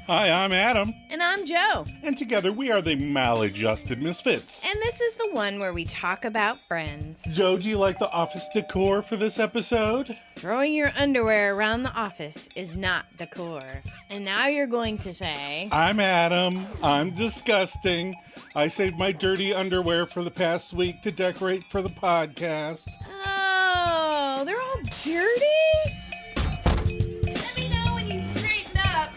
Hi, I'm Adam. And I'm Joe. And together we are the Maladjusted Misfits. And this is the one where we talk about friends. Joe, do you like the office decor for this episode? Throwing your underwear around the office is not decor. And now you're going to say... I'm Adam. I'm disgusting. I saved my dirty underwear for the past week to decorate for the podcast. Oh, they're all dirty? Let me know when you straighten up.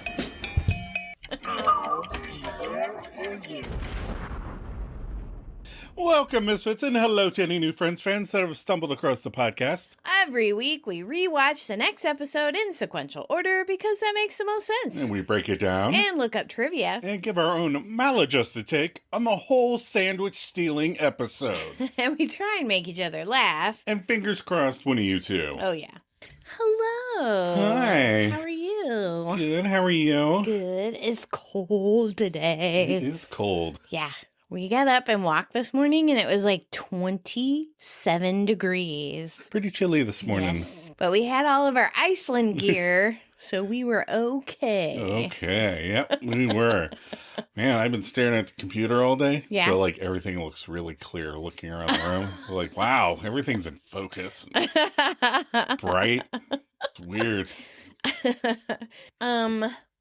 Welcome, Misfits, and hello to any new fans that have stumbled across the podcast. Every week, we rewatch the next episode in sequential order because that makes the most sense. And we break it down. And look up trivia. And give our own maladjusted take on the whole sandwich-stealing episode. And we try and make each other laugh. And fingers crossed, one of you two. Oh, yeah. Hello. Hi. How are you? Good, how are you? Good. It's cold today. It is cold. Yeah. We got up and walked this morning, and it was like 27 degrees. Pretty chilly this morning. Yes. But we had all of our Iceland gear, so we were okay. Okay, yep, we were. Man, I've been staring at the computer all day. Yeah. So, like, everything looks really clear looking around the room. Like, wow, everything's in focus. Bright. It's weird.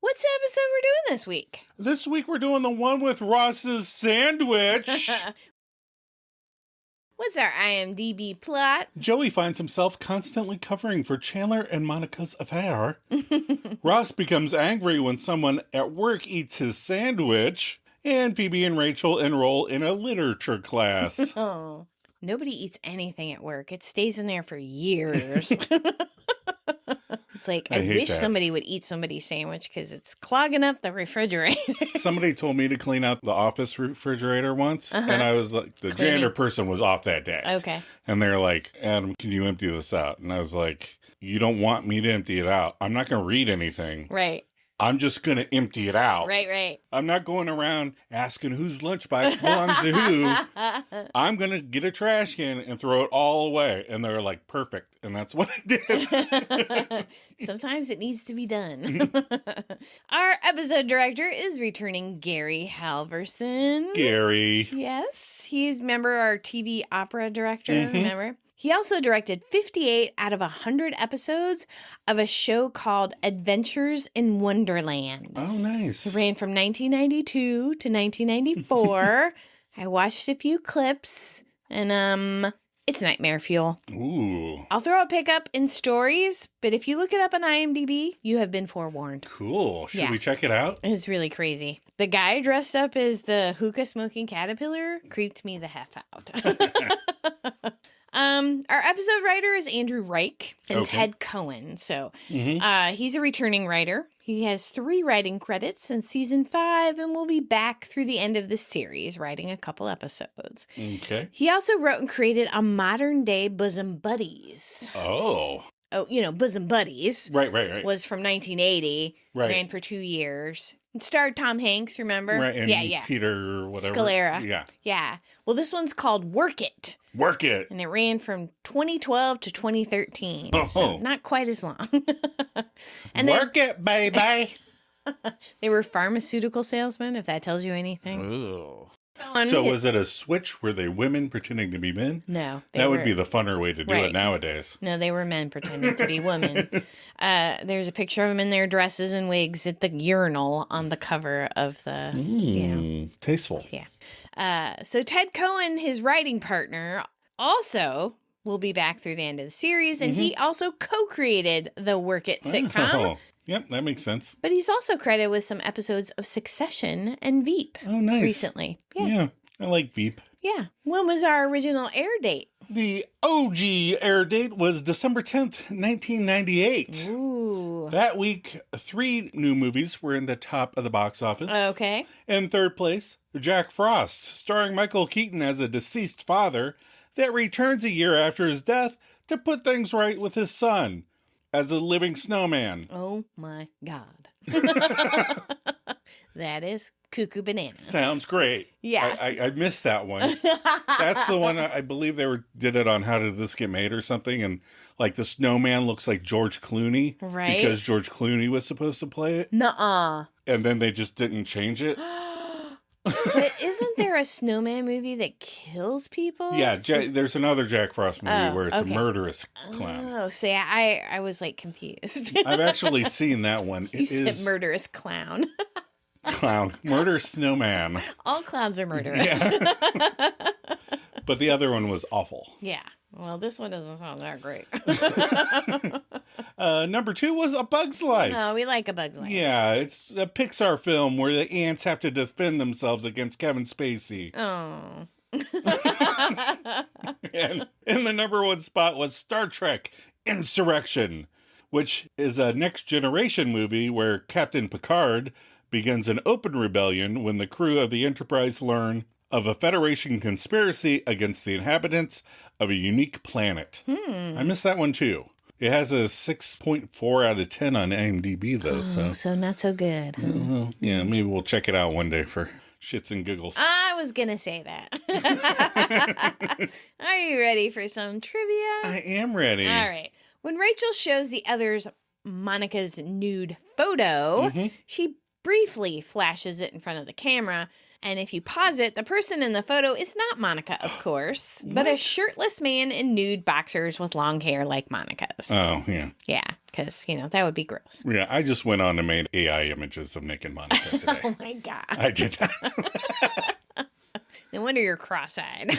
What's the episode we're doing this week? This week we're doing the one with Ross's sandwich. What's our IMDb plot? Joey finds himself constantly covering for Chandler and Monica's affair. Ross becomes angry when someone at work eats his sandwich. And Phoebe and Rachel enroll in a literature class. Oh, nobody eats anything at work. It stays in there for years. It's like, I wish somebody would eat somebody's sandwich because it's clogging up the refrigerator. Somebody told me to clean out the office refrigerator once, and I was like, the janitor person was off that day. Okay. And they're like, Adam, can you empty this out? And I was like, you don't want me to empty it out. I'm not going to read anything. Right. I'm just going to empty it out. Right. I'm not going around asking whose lunchbox belongs to who. I'm going to get a trash can and throw it all away. And they're like, perfect. And that's what I did. Sometimes it needs to be done. Our episode director is returning Gary Halverson. Gary. Yes. He's, remember, our TV opera director, remember? He also directed 58 out of 100 episodes of a show called Adventures in Wonderland. Oh, nice. It ran from 1992 to 1994. I watched a few clips, and it's nightmare fuel. Ooh. I'll throw a pickup in stories, but if you look it up on IMDb, you have been forewarned. Cool. Should we check it out? It's really crazy. The guy dressed up as the hookah-smoking caterpillar creeped me the heck out. Our episode writer is Andrew Reich and Ted Cohen. So he's a returning writer. He has 3 writing credits in season 5 and will be back through the end of the series, writing a couple episodes. Okay. He also wrote and created a modern day Bosom Buddies. Oh, Bosom Buddies. Right. Was from 1980. Right. Ran for 2 years. It starred Tom Hanks, remember? Right, and yeah. Peter, whatever. Scalera. Yeah. Well, this one's called Work It. Work It. And it ran from 2012 to 2013. Oh. So not quite as long. And Work it, baby. They were pharmaceutical salesmen, if that tells you anything. Ooh. So was it a switch? Were they women pretending to be men? No. That would be the funner way to do it nowadays. No, they were men pretending to be women. There's a picture of them in their dresses and wigs at the urinal on the cover of the, Tasteful. Yeah. So Ted Cohen, his writing partner, also will be back through the end of the series, and he also co-created the Work It sitcom. Oh, yep, that makes sense. But he's also credited with some episodes of Succession and Veep. Oh, nice. Recently. Yeah, I like Veep. Yeah. When was our original air date? The OG air date was December 10th, 1998. Ooh. That week, 3 new movies were in the top of the box office. Okay. In third place, Jack Frost, starring Michael Keaton as a deceased father that returns a year after his death to put things right with his son as a living snowman. Oh my God. That is Cuckoo Bananas. Sounds great. Yeah. I missed that one. That's the one I believe did it on How Did This Get Made or something. And like the snowman looks like George Clooney. Right. Because George Clooney was supposed to play it. Nuh-uh. And then they just didn't change it. But isn't there a snowman movie that kills people? Yeah, there's another Jack Frost movie where it's a murderous clown. Oh, so yeah, I was like confused. I've actually seen that one. You said murderous clown. Clown. Murderous snowman. All clowns are murderous. Yeah. But the other one was awful. Yeah. Well, this one doesn't sound that great. Number 2 was A Bug's Life. Oh, we like A Bug's Life. Yeah, it's a Pixar film where the ants have to defend themselves against Kevin Spacey. Oh. And in the number 1 spot was Star Trek Insurrection, which is a next generation movie where Captain Picard begins an open rebellion when the crew of the Enterprise learn of a Federation conspiracy against the inhabitants of a unique planet. I missed that one too. It has a 6.4 out of 10 on IMDb though. So not so good. Huh? Well, yeah, maybe we'll check it out one day for shits and giggles. I was going to say that. Are you ready for some trivia? I am ready. All right. When Rachel shows the others Monica's nude photo, she briefly flashes it in front of the camera. And if you pause it, the person in the photo is not Monica, of course, but a shirtless man in nude boxers with long hair like Monica's. Oh, yeah. Yeah, because, that would be gross. Yeah, I just went on and made AI images of Nick and Monica today. Oh, my God. I did not. No wonder you're cross-eyed.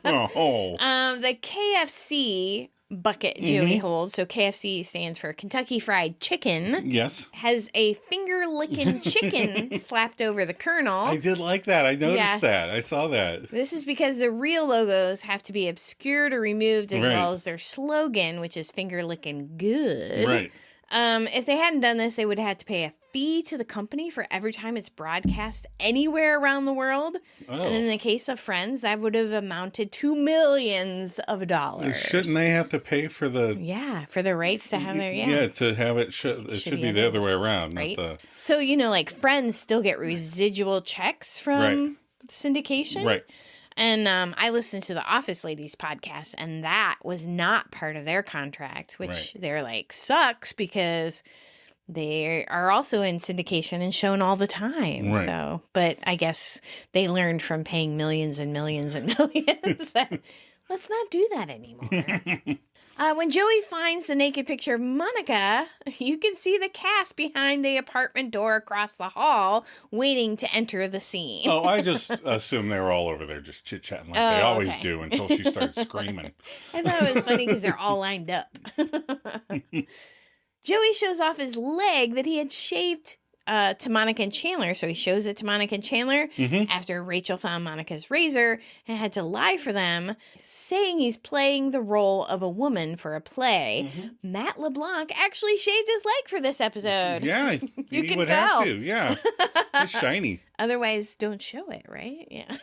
Oh. The KFC bucket Joey holds, so KFC stands for Kentucky Fried Chicken. Yes. Has a finger-licking chicken slapped over the kernel. I did like that. I noticed that. I saw that. This is because the real logos have to be obscured or removed as well as their slogan, which is finger-licking good. Right. If they hadn't done this, they would have to pay a fee to the company for every time it's broadcast anywhere around the world. Oh. And in the case of Friends, that would have amounted to millions of dollars. Shouldn't they have to pay for the... Yeah, for the rights to have their... Yeah, to have it... it should be the other way around. Right? Not the... So, like Friends still get residual checks from syndication. Right. And I listened to the Office Ladies podcast, and that was not part of their contract, which they're like, sucks because they are also in syndication and shown all the time. Right. So, but I guess they learned from paying millions and millions and millions that let's not do that anymore. When Joey finds the naked picture of Monica, you can see the cast behind the apartment door across the hall waiting to enter the scene. Oh, I just assumed they were all over there just chit-chatting like they always do until she starts screaming. I thought it was funny because they're all lined up. Joey shows off his leg that he had shaved to Monica and Chandler. So he shows it to Monica and Chandler after Rachel found Monica's razor and had to lie for them, saying he's playing the role of a woman for a play. Matt LeBlanc actually shaved his leg for this episode. Yeah, you he can would tell. have to. Yeah, it's shiny. Otherwise, don't show it, right? Yeah.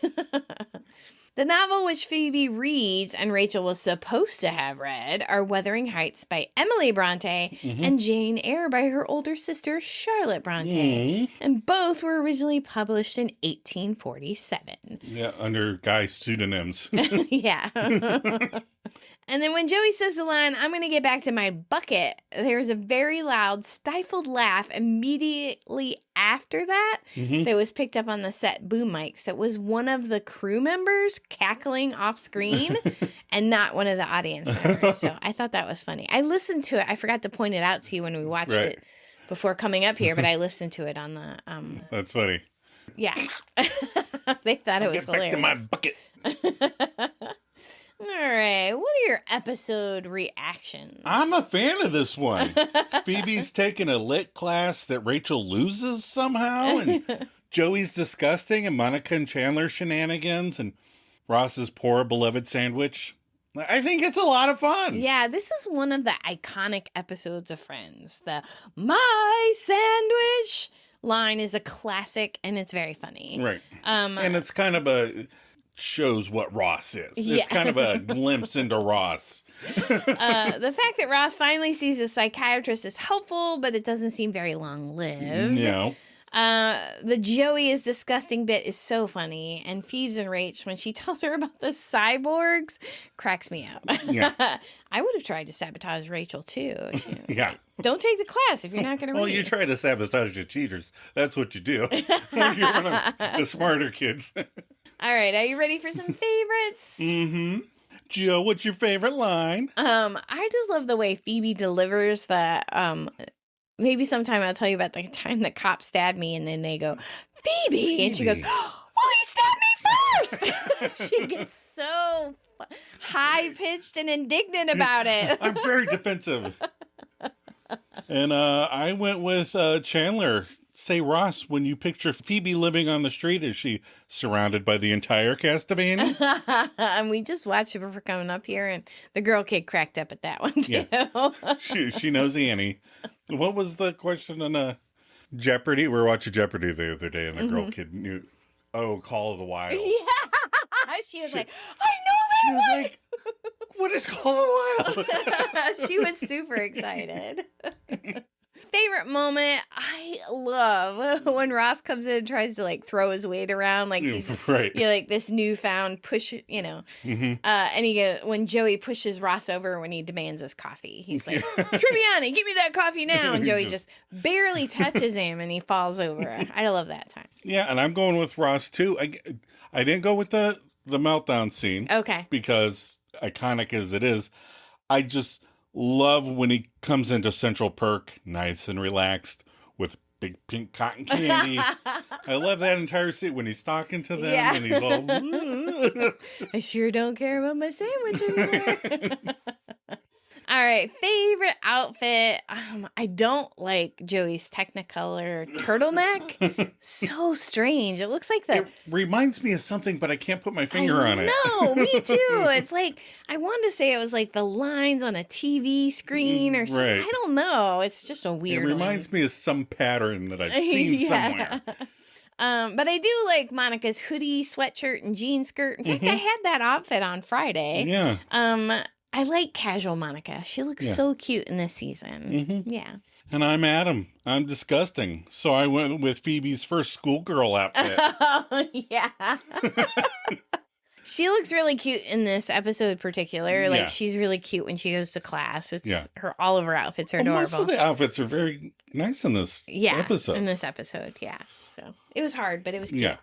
The novel which Phoebe reads and Rachel was supposed to have read are Wuthering Heights by Emily Bronte and Jane Eyre by her older sister Charlotte Bronte. And both were originally published in 1847. Yeah, under guy pseudonyms. Yeah. And then when Joey says the line, I'm going to get back to my bucket, there's a very loud, stifled laugh immediately after that that was picked up on the set boom mics. That was one of the crew members cackling off screen and not one of the audience members. So I thought that was funny. I listened to it. I forgot to point it out to you when we watched it before coming up here, but I listened to it on the... That's funny. Yeah. They thought it was hilarious. Get back to my bucket. All right, what are your episode reactions? I'm a fan of this one. Phoebe's taking a lit class that Rachel loses somehow, and Joey's disgusting, and Monica and Chandler shenanigans, and Ross's poor beloved sandwich. I think it's a lot of fun. Yeah, this is one of the iconic episodes of Friends. The "my sandwich" line is a classic, and it's very funny. Right. And it's kind of shows what Ross is. It's kind of a glimpse into Ross. The fact that Ross finally sees a psychiatrist is helpful, but it doesn't seem very long-lived. No. The Joey is disgusting bit is so funny. And Phoebe's and Rach, when she tells her about the cyborgs, cracks me up. Yeah. I would have tried to sabotage Rachel, too. Yeah. Don't take the class if you're not going to read. Well, you try to sabotage the cheaters. That's what you do. You're one of the smarter kids. All right, are you ready for some favorites? Mm-hmm. Joe, what's your favorite line? I just love the way Phoebe delivers the, maybe sometime I'll tell you about the time the cop stabbed me, and then they go, Phoebe! And she goes, oh, he stabbed me first! She gets so high-pitched and indignant about it. I'm very defensive. And I went with Chandler. Say, Ross, when you picture Phoebe living on the street, is she surrounded by the entire cast of Annie? And we just watched it before coming up here, and the girl kid cracked up at that one, too. Yeah. She knows Annie. What was the question on Jeopardy? We were watching Jeopardy the other day, and the girl kid knew, Call of the Wild. Yeah. She was like, I know that She was one! like, what is Call of the Wild? She was super excited. Favorite moment, I love when Ross comes in and tries to like throw his weight around like he's right. like this newfound push, Mm-hmm. And when Joey pushes Ross over when he demands his coffee, he's like, Tribbiani, give me that coffee now, and Joey just barely touches him and he falls over. I love that time. Yeah, and I'm going with Ross too. I didn't go with the meltdown scene. Okay. Because iconic as it is, I just love when he comes into Central Perk, nice and relaxed, with big pink cotton candy. I love that entire scene when he's talking to them and he's all, I sure don't care about my sandwich anymore. All right, favorite outfit. I don't like Joey's Technicolor turtleneck. So strange. It looks like It reminds me of something, but I can't put my finger on it. No, me too. It's like, I wanted to say it was like the lines on a TV screen or something. Right. I don't know. It's just a weird It reminds me of some pattern that I've seen somewhere. But I do like Monica's hoodie, sweatshirt, and jean skirt. In fact, I had that outfit on Friday. Yeah. I like casual Monica. She looks so cute in this season. Yeah. And I'm Adam. I'm disgusting. So I went with Phoebe's first schoolgirl outfit. Oh, yeah. She looks really cute in this episode in particular. Like, she's really cute when she goes to class. It's all of her outfits are adorable. Most of the outfits are very nice in this episode. In this episode, yeah. So it was hard, but it was cute. Yeah.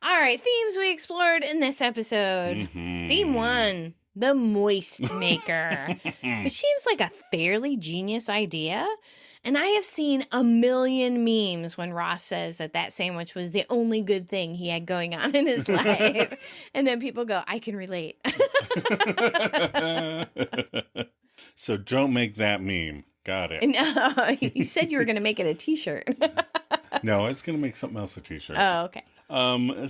All right, themes we explored in this episode. Theme 1. The moist maker. It seems like a fairly genius idea. And I have seen a million memes when Ross says that sandwich was the only good thing he had going on in his life. And then people go, I can relate. So don't make that meme. Got it. No, you said you were going to make it a t-shirt. No, I was going to make something else a t-shirt. Oh, okay.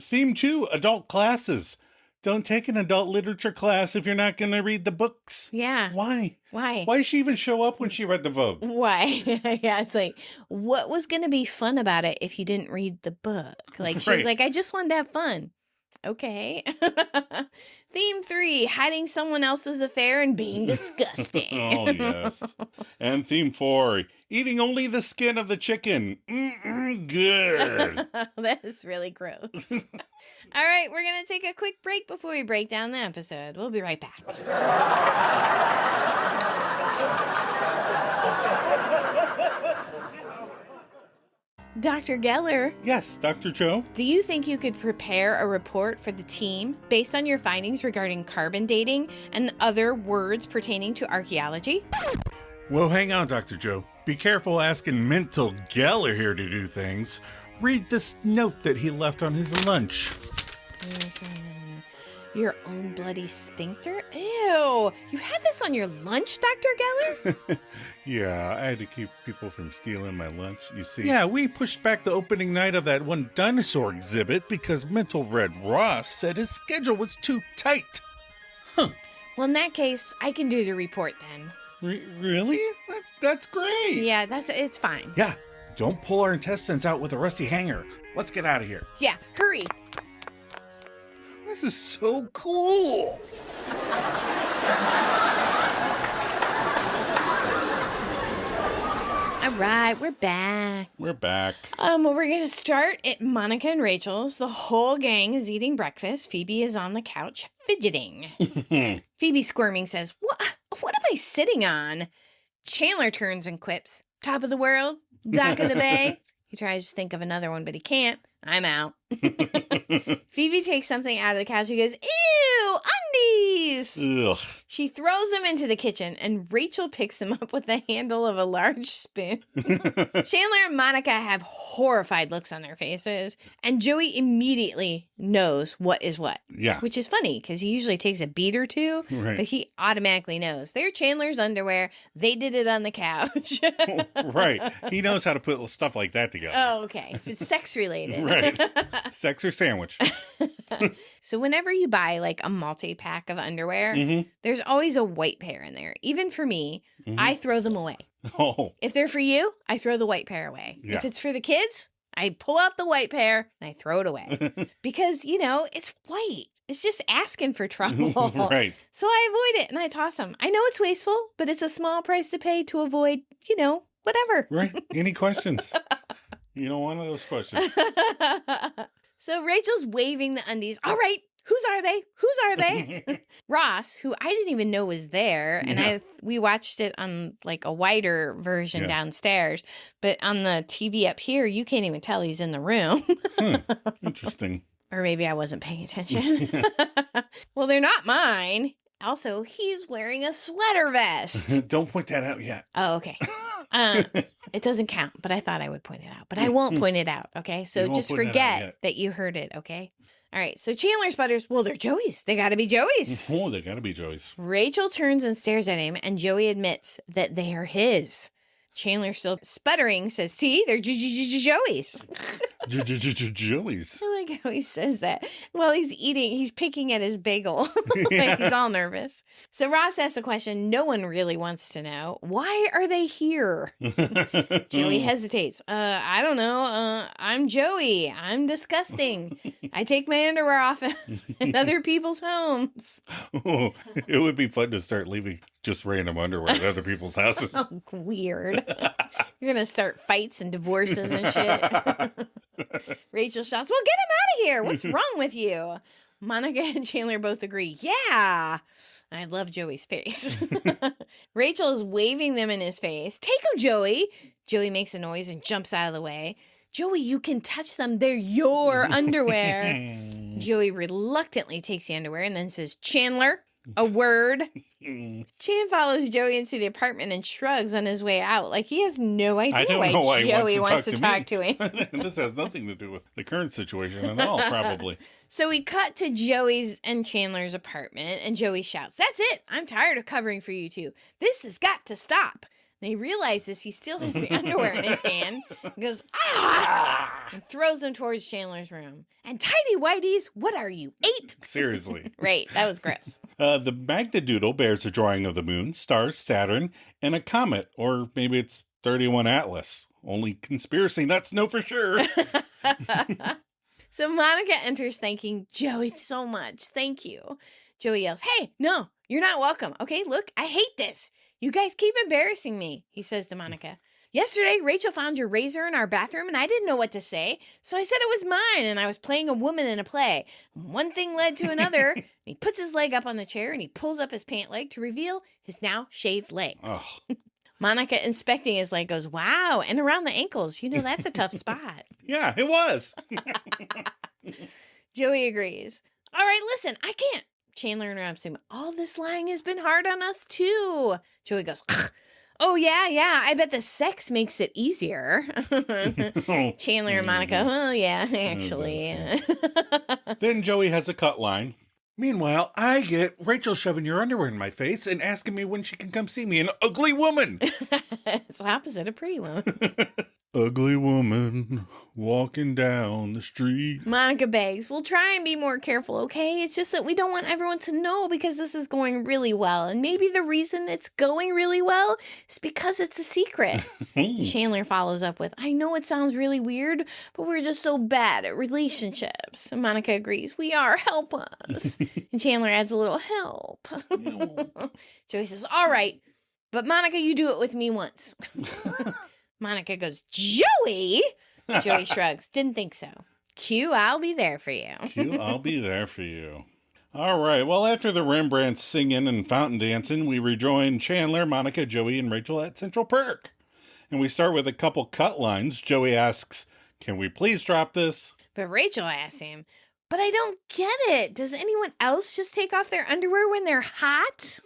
Theme 2, adult classes. Don't take an adult literature class if you're not going to read the books. Yeah. Why? Why? Why did she even show up when she read the Vogue? Why? Yeah, it's like, what was going to be fun about it if you didn't read the book? Like, she was like, I just wanted to have fun. Okay. Theme 3, hiding someone else's affair and being disgusting. Oh, yes. And theme 4, eating only the skin of the chicken. Good. That is really gross. All right, we're going to take a quick break before we break down the episode. We'll be right back. Dr. Geller. Yes, Dr. Joe. Do you think you could prepare a report for the team based on your findings regarding carbon dating and other words pertaining to archaeology? Well, hang on, Dr. Joe. Be careful asking Mental Geller here to do things. Read this note that he left on his lunch. Your own bloody sphincter? Ew! You had this on your lunch, Dr. Geller? Yeah, I had to keep people from stealing my lunch, you see. Yeah, we pushed back the opening night of that one dinosaur exhibit because Mental Red Ross said his schedule was too tight. Huh. Well, in that case, I can do the report then. Really? That's great. Yeah, it's fine. Yeah, don't pull our intestines out with a rusty hanger. Let's get out of here. Yeah, hurry. This is so cool. All right, we're back. We're back. We're going to start at Monica and Rachel's. The whole gang is eating breakfast. Phoebe is on the couch fidgeting. Phoebe, squirming, says, What am I sitting on? Chandler turns and quips, top of the world, dock of the bay. He tries to think of another one, but he can't. I'm out. Phoebe takes something out of the couch. She goes, ew, undies. Ugh. She throws them into the kitchen, and Rachel picks them up with the handle of a large spoon. Chandler and Monica have horrified looks on their faces, and Joey immediately knows what is what. Yeah. Which is funny, because he usually takes a beat or two, Right. but he automatically knows. They're Chandler's underwear. They did it on the couch. Right. He knows how to put stuff like that together. Oh, okay. If it's sex-related. Right. Sex or sandwich. So whenever you buy like a multi-pack of underwear, there's always a white pair in there. Even for me, I throw them away. Oh. If they're for you, I throw the white pair away. Yeah. If it's for the kids, I pull out the white pair and I throw it away. Because, it's white. It's just asking for trouble. Right. So I avoid it and I toss them. I know it's wasteful, but it's a small price to pay to avoid, whatever. Right. Any questions? One of those questions. So Rachel's waving the undies. All right, whose are they? Whose are they? Ross, who I didn't even know was there, and we watched it on like a wider version downstairs, but on the TV up here, you can't even tell he's in the room. Interesting. Or maybe I wasn't paying attention. Well, they're not mine. Also, he's wearing a sweater vest. Don't point that out yet. Oh, okay. It doesn't count, but I thought I would point it out. But I won't point it out, okay? So just forget that you heard it, okay? All right, so Chandler sputters, well, they're Joey's. They got to be Joey's. Oh, they got to be Joey's. Rachel turns and stares at him, and Joey admits that they are his. Chandler, still sputtering, says, see, they're Joey's. Joey's. I like how he says that. Well, he's eating, he's picking at his bagel. Like he's all nervous. So Ross asks a question no one really wants to know. Why are they here? Joey hesitates. I don't know. I'm Joey. I'm disgusting. I take my underwear off in other people's homes. Oh, it would be fun to start leaving just random underwear at other people's houses. Oh, weird. You're going to start fights and divorces and shit. Rachel shouts, well, get him out of here. What's wrong with you? Monica and Chandler both agree. Yeah. I love Joey's face. Rachel is waving them in his face. Take them, Joey. Joey makes a noise and jumps out of the way. Joey, you can touch them. They're your underwear. Joey reluctantly takes the underwear and then says, Chandler, a word. Chan follows Joey into the apartment and shrugs on his way out. Like he has no idea why Joey wants to talk to him. This has nothing to do with the current situation at all, probably. So we cut to Joey's and Chandler's apartment, and Joey shouts, that's it. I'm tired of covering for you two. This has got to stop. And he realizes he still has the underwear in his hand. He goes, ah! And throws them towards Chandler's room. And tidy whiteys, what are you, 8? Seriously. Right, that was gross. The Magnadoodle bears a drawing of the moon, stars, Saturn, and a comet. Or maybe it's 31 Atlas. Only conspiracy nuts know for sure. So Monica enters thanking Joey so much. Thank you. Joey yells, hey, no, you're not welcome. Okay, look, I hate this. You guys keep embarrassing me, he says to Monica. Yesterday, Rachel found your razor in our bathroom, and I didn't know what to say, so I said it was mine, and I was playing a woman in a play. One thing led to another, and he puts his leg up on the chair, and he pulls up his pant leg to reveal his now shaved legs. Oh. Monica, inspecting his leg, goes, wow, and around the ankles. That's a tough spot. Yeah, it was. Joey agrees. All right, listen, I can't. Chandler interrupts him. All this lying has been hard on us, too. Joey goes, oh, yeah, I bet the sex makes it easier. Chandler and Monica, oh, yeah, actually. Then Joey has a cut line. Meanwhile, I get Rachel shoving your underwear in my face and asking me when she can come see me, an ugly woman. It's the opposite of pretty woman. Ugly woman walking down the street. Monica begs, we'll try and be more careful, okay? It's just that we don't want everyone to know because this is going really well. And maybe the reason it's going really well is because it's a secret. Chandler follows up with, I know it sounds really weird, but we're just so bad at relationships. And Monica agrees, we are, help us. And Chandler adds a little help. Joey says, all right, but Monica, you do it with me once. Monica goes, Joey? Joey shrugs. Didn't think so. Q, I'll be there for you. Q, I'll be there for you. All right. Well, after the Rembrandts singing and fountain dancing, we rejoin Chandler, Monica, Joey, and Rachel at Central Perk. And we start with a couple cut lines. Joey asks, can we please drop this? But Rachel asks him, but I don't get it. Does anyone else just take off their underwear when they're hot?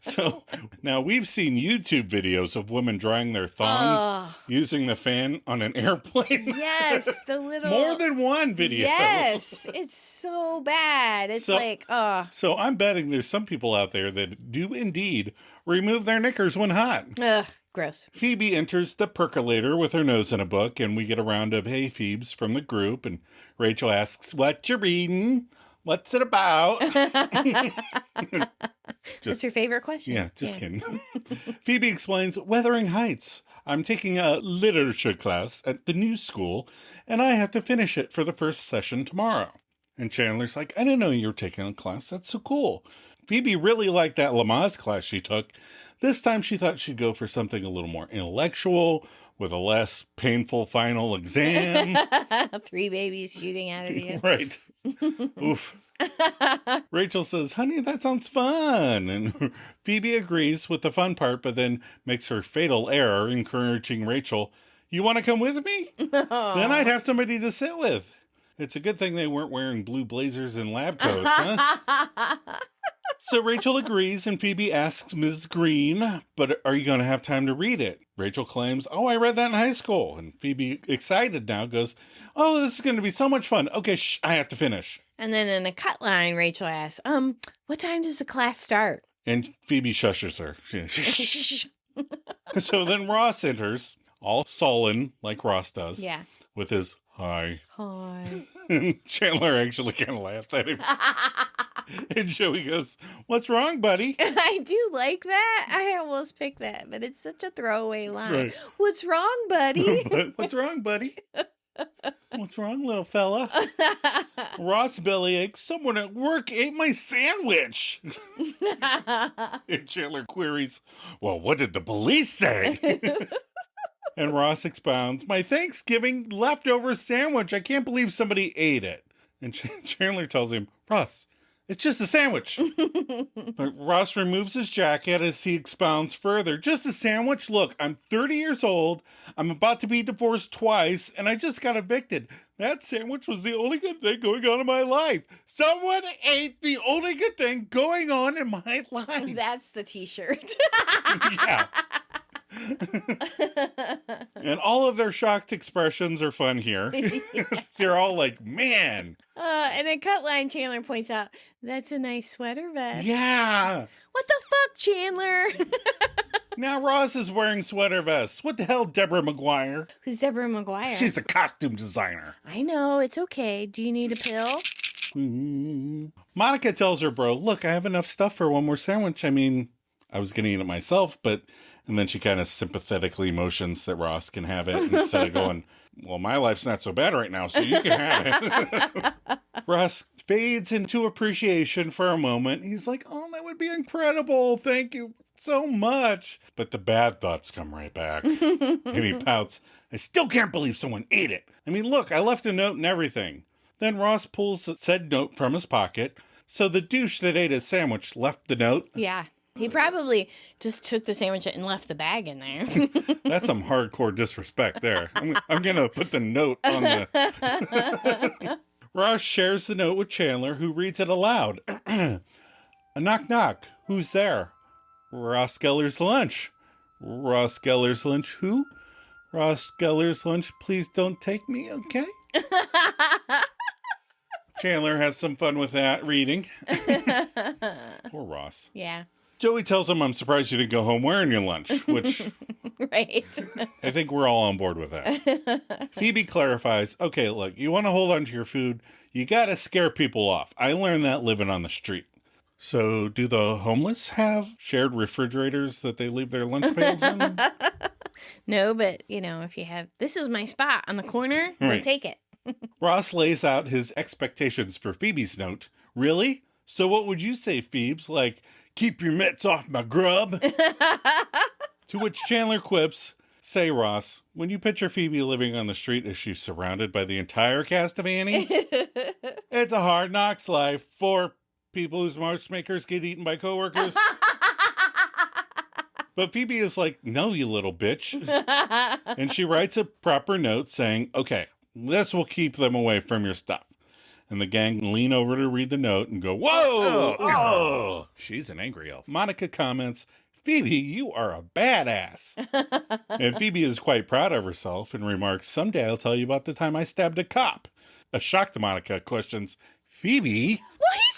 So now we've seen YouTube videos of women drying their thongs using the fan on an airplane. Yes, the little... More than one video. Yes, it's so bad. It's So I'm betting there's some people out there that do indeed remove their knickers when hot. Ugh, gross. Phoebe enters the percolator with her nose in a book, and we get a round of hey Phoebes from the group, and Rachel asks, what you reading? What's it about? What's your favorite question? Yeah, just kidding. Phoebe explains, Wuthering Heights. I'm taking a literature class at the new school, and I have to finish it for the first session tomorrow. And Chandler's like, I didn't know you were taking a class. That's so cool. Phoebe really liked that Lamaze class she took. This time she thought she'd go for something a little more intellectual, with a less painful final exam. 3 babies shooting out of you. Right. Oof. Rachel says, honey, that sounds fun. And Phoebe agrees with the fun part, but then makes her fatal error, encouraging Rachel, you want to come with me? Aww. Then I'd have somebody to sit with. It's a good thing they weren't wearing blue blazers and lab coats, huh? So Rachel agrees, and Phoebe asks Ms. Green, but are you going to have time to read it? Rachel claims, I read that in high school. And Phoebe, excited now, goes, this is going to be so much fun. Okay, I have to finish. And then in a cut line, Rachel asks, what time does the class start? And Phoebe shushes her. So then Ross enters, all sullen, like Ross does. Yeah. With his hi. Hi. And Chandler actually kind of laughed at him. And Joey goes, what's wrong, buddy? I do like that. I almost picked that, but it's such a throwaway line. Right. What's wrong, buddy? What's wrong, buddy? What's wrong, little fella? Ross bellyaches, someone at work ate my sandwich. And Chandler queries, well, what did the police say? And Ross expounds, my Thanksgiving leftover sandwich. I can't believe somebody ate it. And Chandler tells him, Ross, it's just a sandwich. But Ross removes his jacket as he expounds further. Just a sandwich? Look, I'm 30 years old. I'm about to be divorced twice, and I just got evicted. That sandwich was the only good thing going on in my life. Someone ate the only good thing going on in my life. That's the t-shirt. Yeah. And all of their shocked expressions are fun here. They're all like, man. And in cut line, Chandler points out, that's a nice sweater vest. Yeah. What the fuck, Chandler? Now Ross is wearing sweater vests. What the hell, Deborah McGuire? Who's Deborah McGuire? She's a costume designer. I know, it's okay. Do you need a pill? Monica tells her bro, look, I have enough stuff for one more sandwich. I mean, I was going to eat it myself, but... And then she kind of sympathetically motions that Ross can have it instead of going, well, my life's not so bad right now, so you can have it. Ross fades into appreciation for a moment. He's like, that would be incredible. Thank you so much. But the bad thoughts come right back. And he pouts, I still can't believe someone ate it. I mean, look, I left a note and everything. Then Ross pulls said note from his pocket. So the douche that ate his sandwich left the note. Yeah. He probably just took the sandwich and left the bag in there. That's some hardcore disrespect there. I'm going to put the note on the... Ross shares the note with Chandler, who reads it aloud. A knock knock. Who's there? Ross Geller's lunch. Ross Geller's lunch who? Ross Geller's lunch. Please don't take me, okay? Chandler has some fun with that reading. Poor Ross. Yeah. Joey tells him, I'm surprised you didn't go home wearing your lunch, which right. I think we're all on board with that. Phoebe clarifies, okay, look, you want to hold on to your food, you got to scare people off. I learned that living on the street. So do the homeless have shared refrigerators that they leave their lunch pails in? No, but, if you have, this is my spot on the corner, right. Take it. Ross lays out his expectations for Phoebe's note. Really? So what would you say, Phoebes? Like, keep your mitts off my grub? To which Chandler quips, Say, Ross, when you picture Phoebe living on the street, is she surrounded by the entire cast of Annie? It's a hard knocks life for people whose March makers get eaten by coworkers. But Phoebe is like, no, you little bitch. And she writes a proper note saying, okay, this will keep them away from your stuff. And the gang lean over to read the note and go, whoa! Oh! She's an angry elf. Monica comments, Phoebe, you are a badass. And Phoebe is quite proud of herself and remarks, someday I'll tell you about the time I stabbed a cop. A shocked Monica questions, Phoebe? Well, he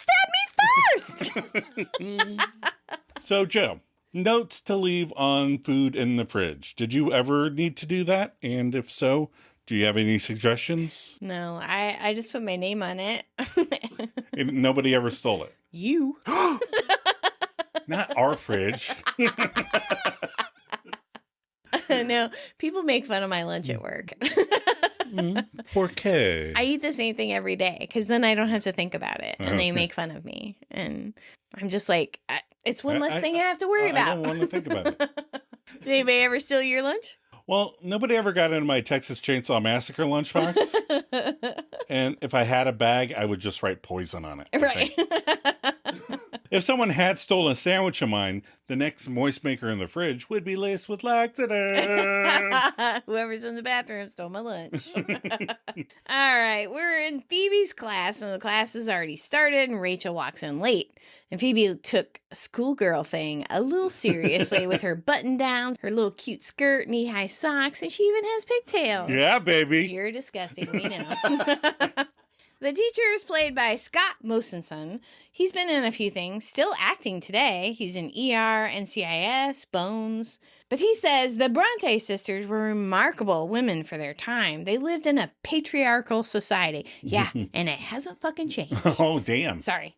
stabbed me first! So, Joe, notes to leave on food in the fridge. Did you ever need to do that? And if so, do you have any suggestions? No, I just put my name on it. And nobody ever stole it? You. Not our fridge. No, people make fun of my lunch at work. Porque? I eat the same thing every day because then I don't have to think about it. And they make fun of me. And I'm just like, it's one less thing I have to worry about. I don't want to think about it. Did anybody ever steal your lunch? Well, nobody ever got into my Texas Chainsaw Massacre lunchbox. And if I had a bag, I would just write poison on it. Right. If someone had stolen a sandwich of mine, the next moist maker in the fridge would be laced with laxatives. Whoever's in the bathroom stole my lunch. All right, we're in Phoebe's class, and the class has already started, and Rachel walks in late. And Phoebe took a schoolgirl thing a little seriously with her button down, her little cute skirt, knee-high socks, and she even has pigtails. Yeah, baby. You're disgusting, we know. The teacher is played by Scott Mosenson. He's been in a few things, still acting today. He's in ER, NCIS, Bones. But he says the Bronte sisters were remarkable women for their time. They lived in a patriarchal society. Yeah, and it hasn't fucking changed. Oh, damn. Sorry.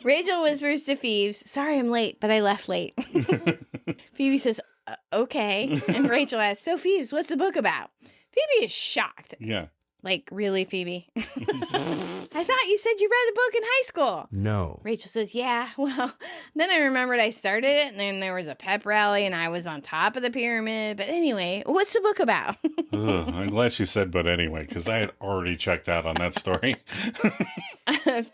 Rachel whispers to Phoebe, sorry I'm late, but I left late. Phoebe says, okay. And Rachel asks, so Phoebe, what's the book about? Phoebe is shocked. Yeah. Like, really, Phoebe? I thought you said you read the book in high school. No. Rachel says, yeah, well, then I remembered I started it, and then there was a pep rally, and I was on top of the pyramid. But anyway, what's the book about? Ugh, I'm glad she said, but anyway, because I had already checked out on that story.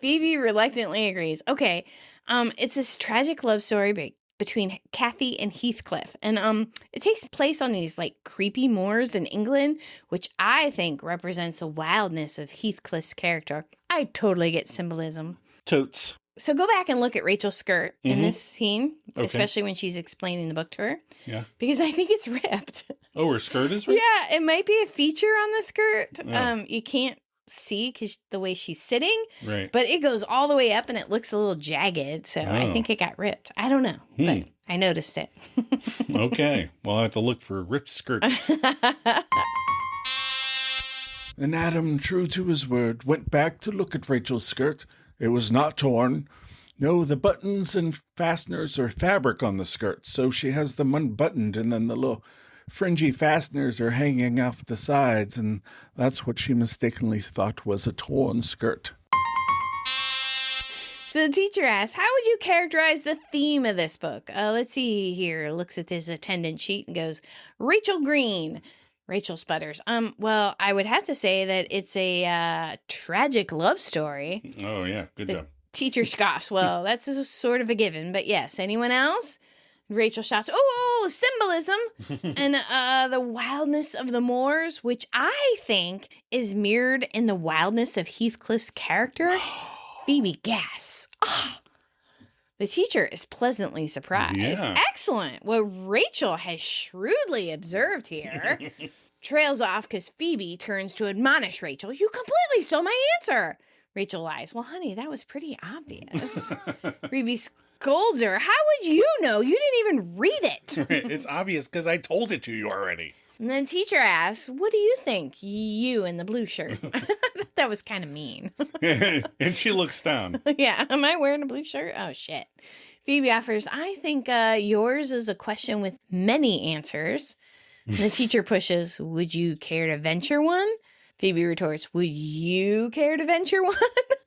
Phoebe reluctantly agrees. Okay, it's this tragic love story between Kathy and Heathcliff. And it takes place on these like creepy moors in England, which I think represents the wildness of Heathcliff's character. I totally get symbolism. Totes. So go back and look at Rachel's skirt in this scene, Okay. especially when she's explaining the book to her. Yeah. Because I think it's ripped. Oh, her skirt is ripped? Yeah, it might be a feature on the skirt. Oh. You can't see because the way she's sitting, Right. but it goes all the way up and it looks a little jagged. So I think it got ripped. I don't know, but I noticed it. Okay. Well, I have to look for ripped skirts. And Adam, true to his word, went back to look at Rachel's skirt. It was not torn. No, the buttons and fasteners are fabric on the skirt, so she has them unbuttoned, and then the little fringy fasteners are hanging off the sides, and that's what she mistakenly thought was a torn skirt. So the teacher asks, how would you characterize the theme of this book? Let's see here. Looks at this attendance sheet and goes, Rachel Green. Rachel sputters. Well, I would have to say that it's a tragic love story. Oh, yeah. Good job. Teacher scoffs. Well, that's a sort of a given, but yes. Anyone else? Rachel shouts, oh, symbolism. And the wildness of the moors, which I think is mirrored in the wildness of Heathcliff's character. Phoebe gasps. Oh. The teacher is pleasantly surprised. Yeah. Excellent. What Rachel has shrewdly observed here trails off because Phoebe turns to admonish Rachel. You completely stole my answer. Rachel lies. Well, honey, that was pretty obvious. Phoebe scolds her. How would you know? You didn't even read it. It's obvious because I told it to you already. And then teacher asks, what do you think, you in the blue shirt? That was kind of mean. And she looks down. Yeah, am I wearing a blue shirt? Oh, shit. Phoebe offers, I think yours is a question with many answers. And the teacher pushes, would you care to venture one? Phoebe retorts, would you care to venture one?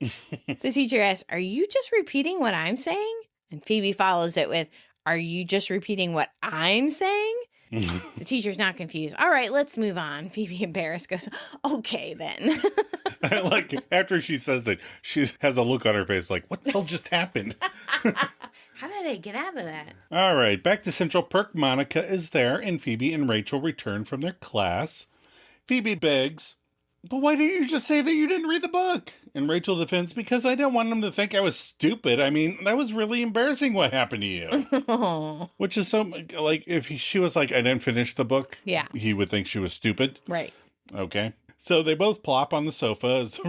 The teacher asks, are you just repeating what I'm saying? And Phoebe follows it with, are you just repeating what I'm saying? The teacher's not confused. All right, let's move on. Phoebe, embarrassed, goes, okay, then. I like after she says that, she has a look on her face like, what the hell just happened? How did I get out of that? All right, back to Central Perk. Monica is there, and Phoebe and Rachel return from their class. Phoebe begs, but why didn't you just say that you didn't read the book? And Rachel defends, because I didn't want them to think I was stupid. I mean, that was really embarrassing what happened to you. Which is so, like, if she was like, I didn't finish the book, yeah, he would think she was stupid. Right. Okay. So they both plop on the sofa as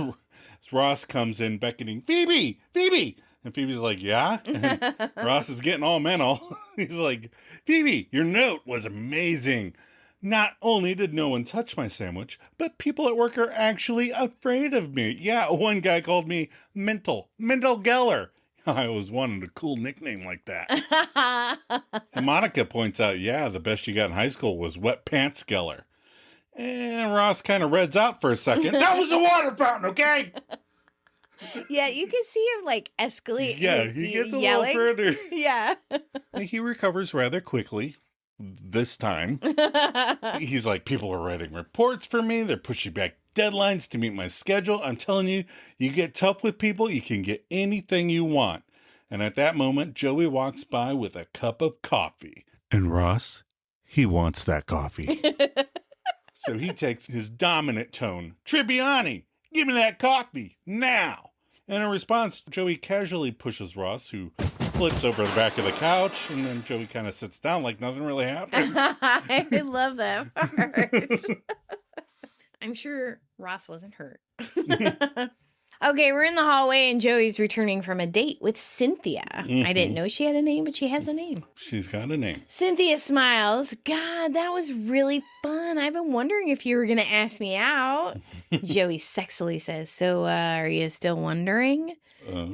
Ross comes in beckoning, Phoebe, Phoebe. And Phoebe's like, yeah? And Ross is getting all mental. He's like, Phoebe, your note was amazing. Not only did no one touch my sandwich, but people at work are actually afraid of me. Yeah, one guy called me Mental Geller. I always wanted a cool nickname like that. And Monica points out, yeah, the best you got in high school was Wet Pants Geller. And Ross kind of reds out for a second. That was a water fountain, okay? Yeah, you can see him like escalate. Yeah, he gets a yelling. little further. Yeah. He recovers rather quickly this time. He's like, people are writing reports for me. They're pushing back deadlines to meet my schedule. I'm telling you, you get tough with people, you can get anything you want. And at that moment, Joey walks by with a cup of coffee. And Ross, he wants that coffee. So he takes his dominant tone. Tribbiani, give me that coffee now. And in response, Joey casually pushes Ross, who flips over the back of the couch, and then Joey kind of sits down like nothing really happened. I love that part. I'm sure Ross wasn't hurt. Okay, we're in the hallway, and Joey's returning from a date with Cynthia. Mm-hmm. I didn't know she had a name, but she has a name. She's got a name. Cynthia smiles. God, that was really fun. I've been wondering if you were going to ask me out. Joey sexily says, so are you still wondering?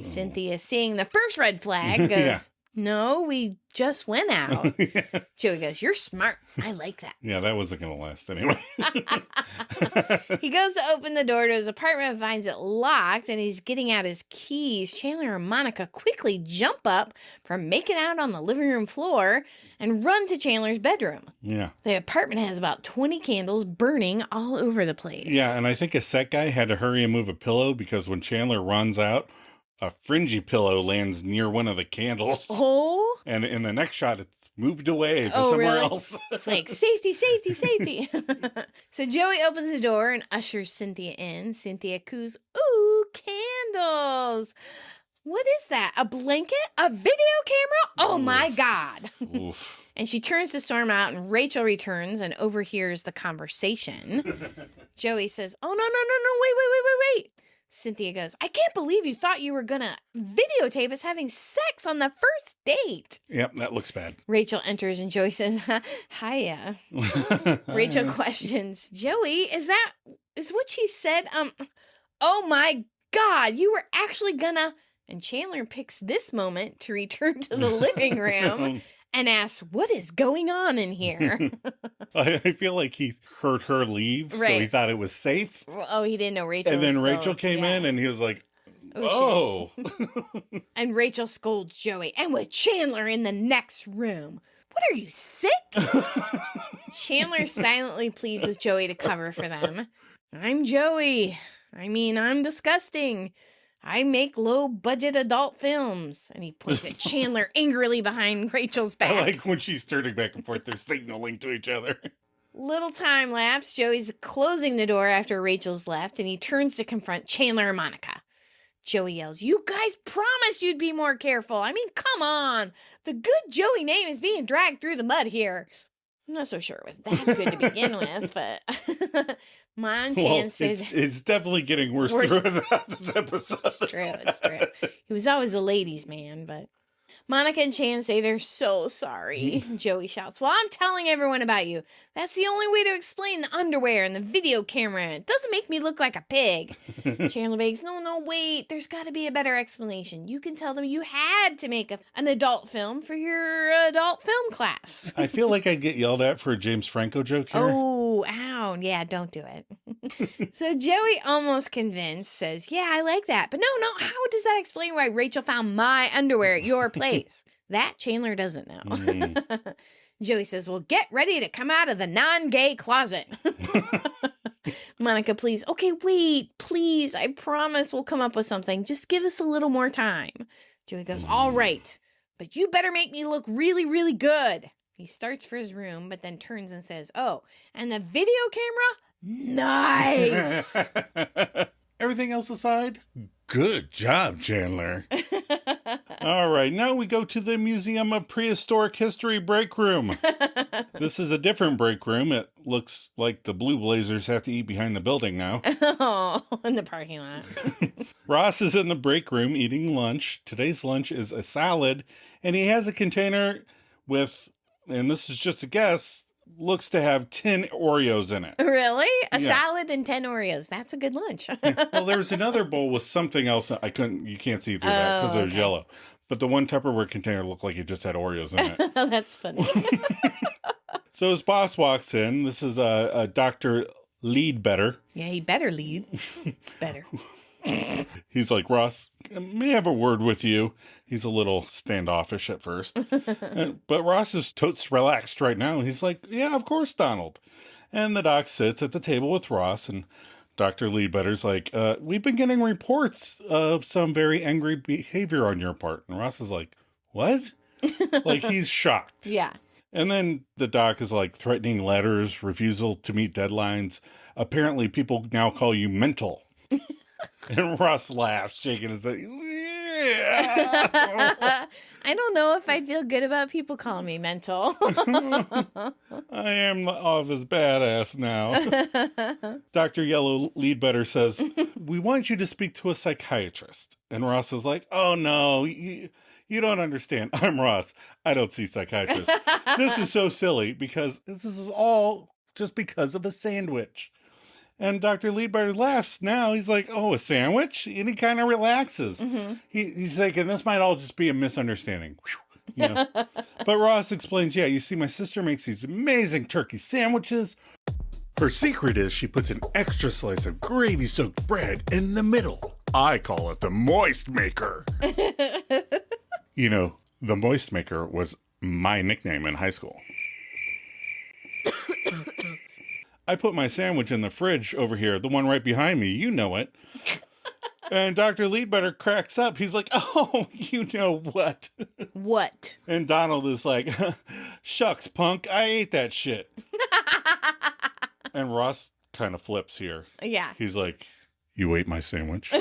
Cynthia, seeing the first red flag, goes, yeah. No, we just went out. Yeah. Joey goes, you're smart. I like that. Yeah, that wasn't going to last anyway. He goes to open the door to his apartment, finds it locked, and he's getting out his keys. Chandler and Monica quickly jump up from making out on the living room floor and run to Chandler's bedroom. Yeah. The apartment has about 20 candles burning all over the place. Yeah, and I think a set guy had to hurry and move a pillow because when Chandler runs out, a fringy pillow lands near one of the candles. Oh. And in the next shot, it's moved away to somewhere else. It's like, safety, safety, safety. So Joey opens the door and ushers Cynthia in. Cynthia coos, ooh, candles. What is that? A blanket? A video camera? Oh, my God. Oof. And she turns to storm out, and Rachel returns and overhears the conversation. Joey says, oh, no, wait. Cynthia goes, I can't believe you thought you were going to videotape us having sex on the first date. Yep, that looks bad. Rachel enters and Joey says, hiya. Rachel questions, Joey, is what she said? Oh my God, you were actually gonna... And Chandler picks this moment to return to the living room and asks, what is going on in here? I feel like he heard her leave, right. So he thought it was safe. Oh, he didn't know Rachel. And then Rachel came in and he was like, oh. And Rachel scolds Joey, and with Chandler in the next room. What are you, sick? Chandler silently pleads with Joey to cover for them. I'm Joey. I mean, I'm disgusting. I make low-budget adult films. And he points at Chandler angrily behind Rachel's back. I like when she's turning back and forth, they're signaling to each other. Little time lapse. Joey's closing the door after Rachel's left, and he turns to confront Chandler and Monica. Joey yells, you guys promised you'd be more careful. I mean, come on. The good Joey name is being dragged through the mud here. I'm not so sure it was that good to begin with, but... Mon-Chan says... It's definitely getting worse throughout this episode. It's true. He was always a ladies' man, but... Monica and Chan say they're so sorry. Joey shouts, well, I'm telling everyone about you. That's the only way to explain the underwear and the video camera. It doesn't make me look like a pig. Chandler begs, no, wait. There's got to be a better explanation. You can tell them you had to make an adult film for your adult film class. I feel like I'd get yelled at for a James Franco joke here. Oh, ow. Yeah, don't do it. So Joey, almost convinced, says, yeah, I like that. But no, how does that explain why Rachel found my underwear at your place? That Chandler doesn't know. Joey says, well, get ready to come out of the non-gay closet. Monica, please. Okay, wait, please. I promise we'll come up with something. Just give us a little more time. Joey goes, all right, but you better make me look really, really good. He starts for his room, but then turns and says, oh, and the video camera? Nice. Everything else aside, good job, Chandler. All right, now we go to the Museum of Prehistoric History break room. This is a different break room. It looks like the Blue Blazers have to eat behind the building now. Oh, in the parking lot. Ross is in the break room eating lunch. Today's lunch is a salad, and he has a container with, and this is just a guess, looks to have 10 Oreos in it. Really? A Yeah. salad and 10 Oreos. That's a good lunch. Well, there's another bowl with something else. You can't see through that because it was okay. yellow. But the one Tupperware container looked like it just had Oreos in it. Oh, that's funny. So his boss walks in. This is a Dr. Leadbetter. Yeah, he better lead. Better. He's like, Ross, may I have a word with you? He's a little standoffish at first. But Ross is totes relaxed right now. He's like, yeah, of course, Donald. And the doc sits at the table with Ross, and Dr. Leadbetter's like, we've been getting reports of some very angry behavior on your part. And Ross is like, what? Like, he's shocked. Yeah. And then the doc is like, threatening letters, refusal to meet deadlines. Apparently, people now call you mental. And Ross laughs, shaking his head. Yeah. I don't know if I'd feel good about people calling me mental. I am the office badass now. Dr. Yellow Leadbetter says, we want you to speak to a psychiatrist. And Ross is like, oh no, you don't understand. I'm Ross. I don't see psychiatrists. This is so silly because this is all just because of a sandwich. And Dr. Leadbetter laughs now. He's like, oh, a sandwich? And he kind of relaxes. Mm-hmm. He's thinking this might all just be a misunderstanding. You know? But Ross explains, yeah, you see, my sister makes these amazing turkey sandwiches. Her secret is she puts an extra slice of gravy-soaked bread in the middle. I call it the moist maker. You know, the moist maker was my nickname in high school. I put my sandwich in the fridge over here, the one right behind me. You know it. And Dr. Leadbetter cracks up. He's like, oh, you know what? What? And Donald is like, shucks, punk, I ate that shit. And Ross kind of flips here. Yeah. He's like, you ate my sandwich?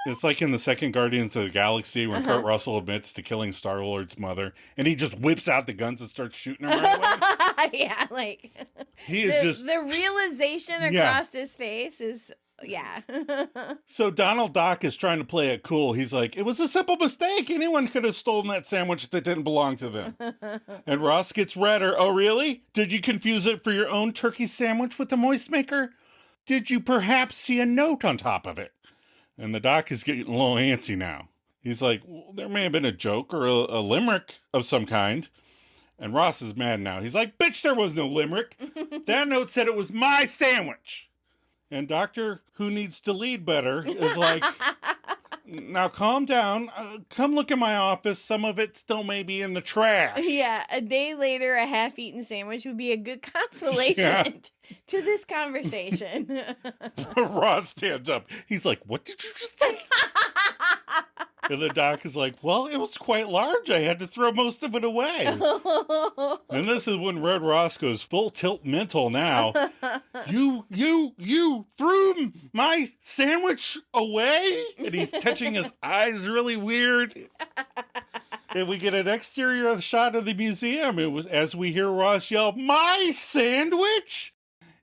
It's like in the second Guardians of the Galaxy when Kurt Russell admits to killing Star-Lord's mother, and he just whips out the guns and starts shooting her right away. Yeah, like He is just... the realization across his face is, yeah. So Donald Duck is trying to play it cool. He's like, it was a simple mistake. Anyone could have stolen that sandwich that didn't belong to them. And Ross gets redder. Oh, really? Did you confuse it for your own turkey sandwich with the moist maker? Did you perhaps see a note on top of it? And the doc is getting a little antsy now. He's like, well, there may have been a joke or a limerick of some kind. And Ross is mad now. He's like, bitch, there was no limerick. That note said it was my sandwich. And Doctor Who Needs to Lead Better is like, now calm down. Come look in my office. Some of it still may be in the trash. Yeah, a day later, a half-eaten sandwich would be a good consolation to this conversation. Ross stands up. He's like, what did you just say? And the doc is like, well, it was quite large. I had to throw most of it away. And this is when Red Ross goes full tilt mental now. You threw my sandwich away? And he's touching his eyes really weird. And we get an exterior shot of the museum. It was as we hear Ross yell, my sandwich?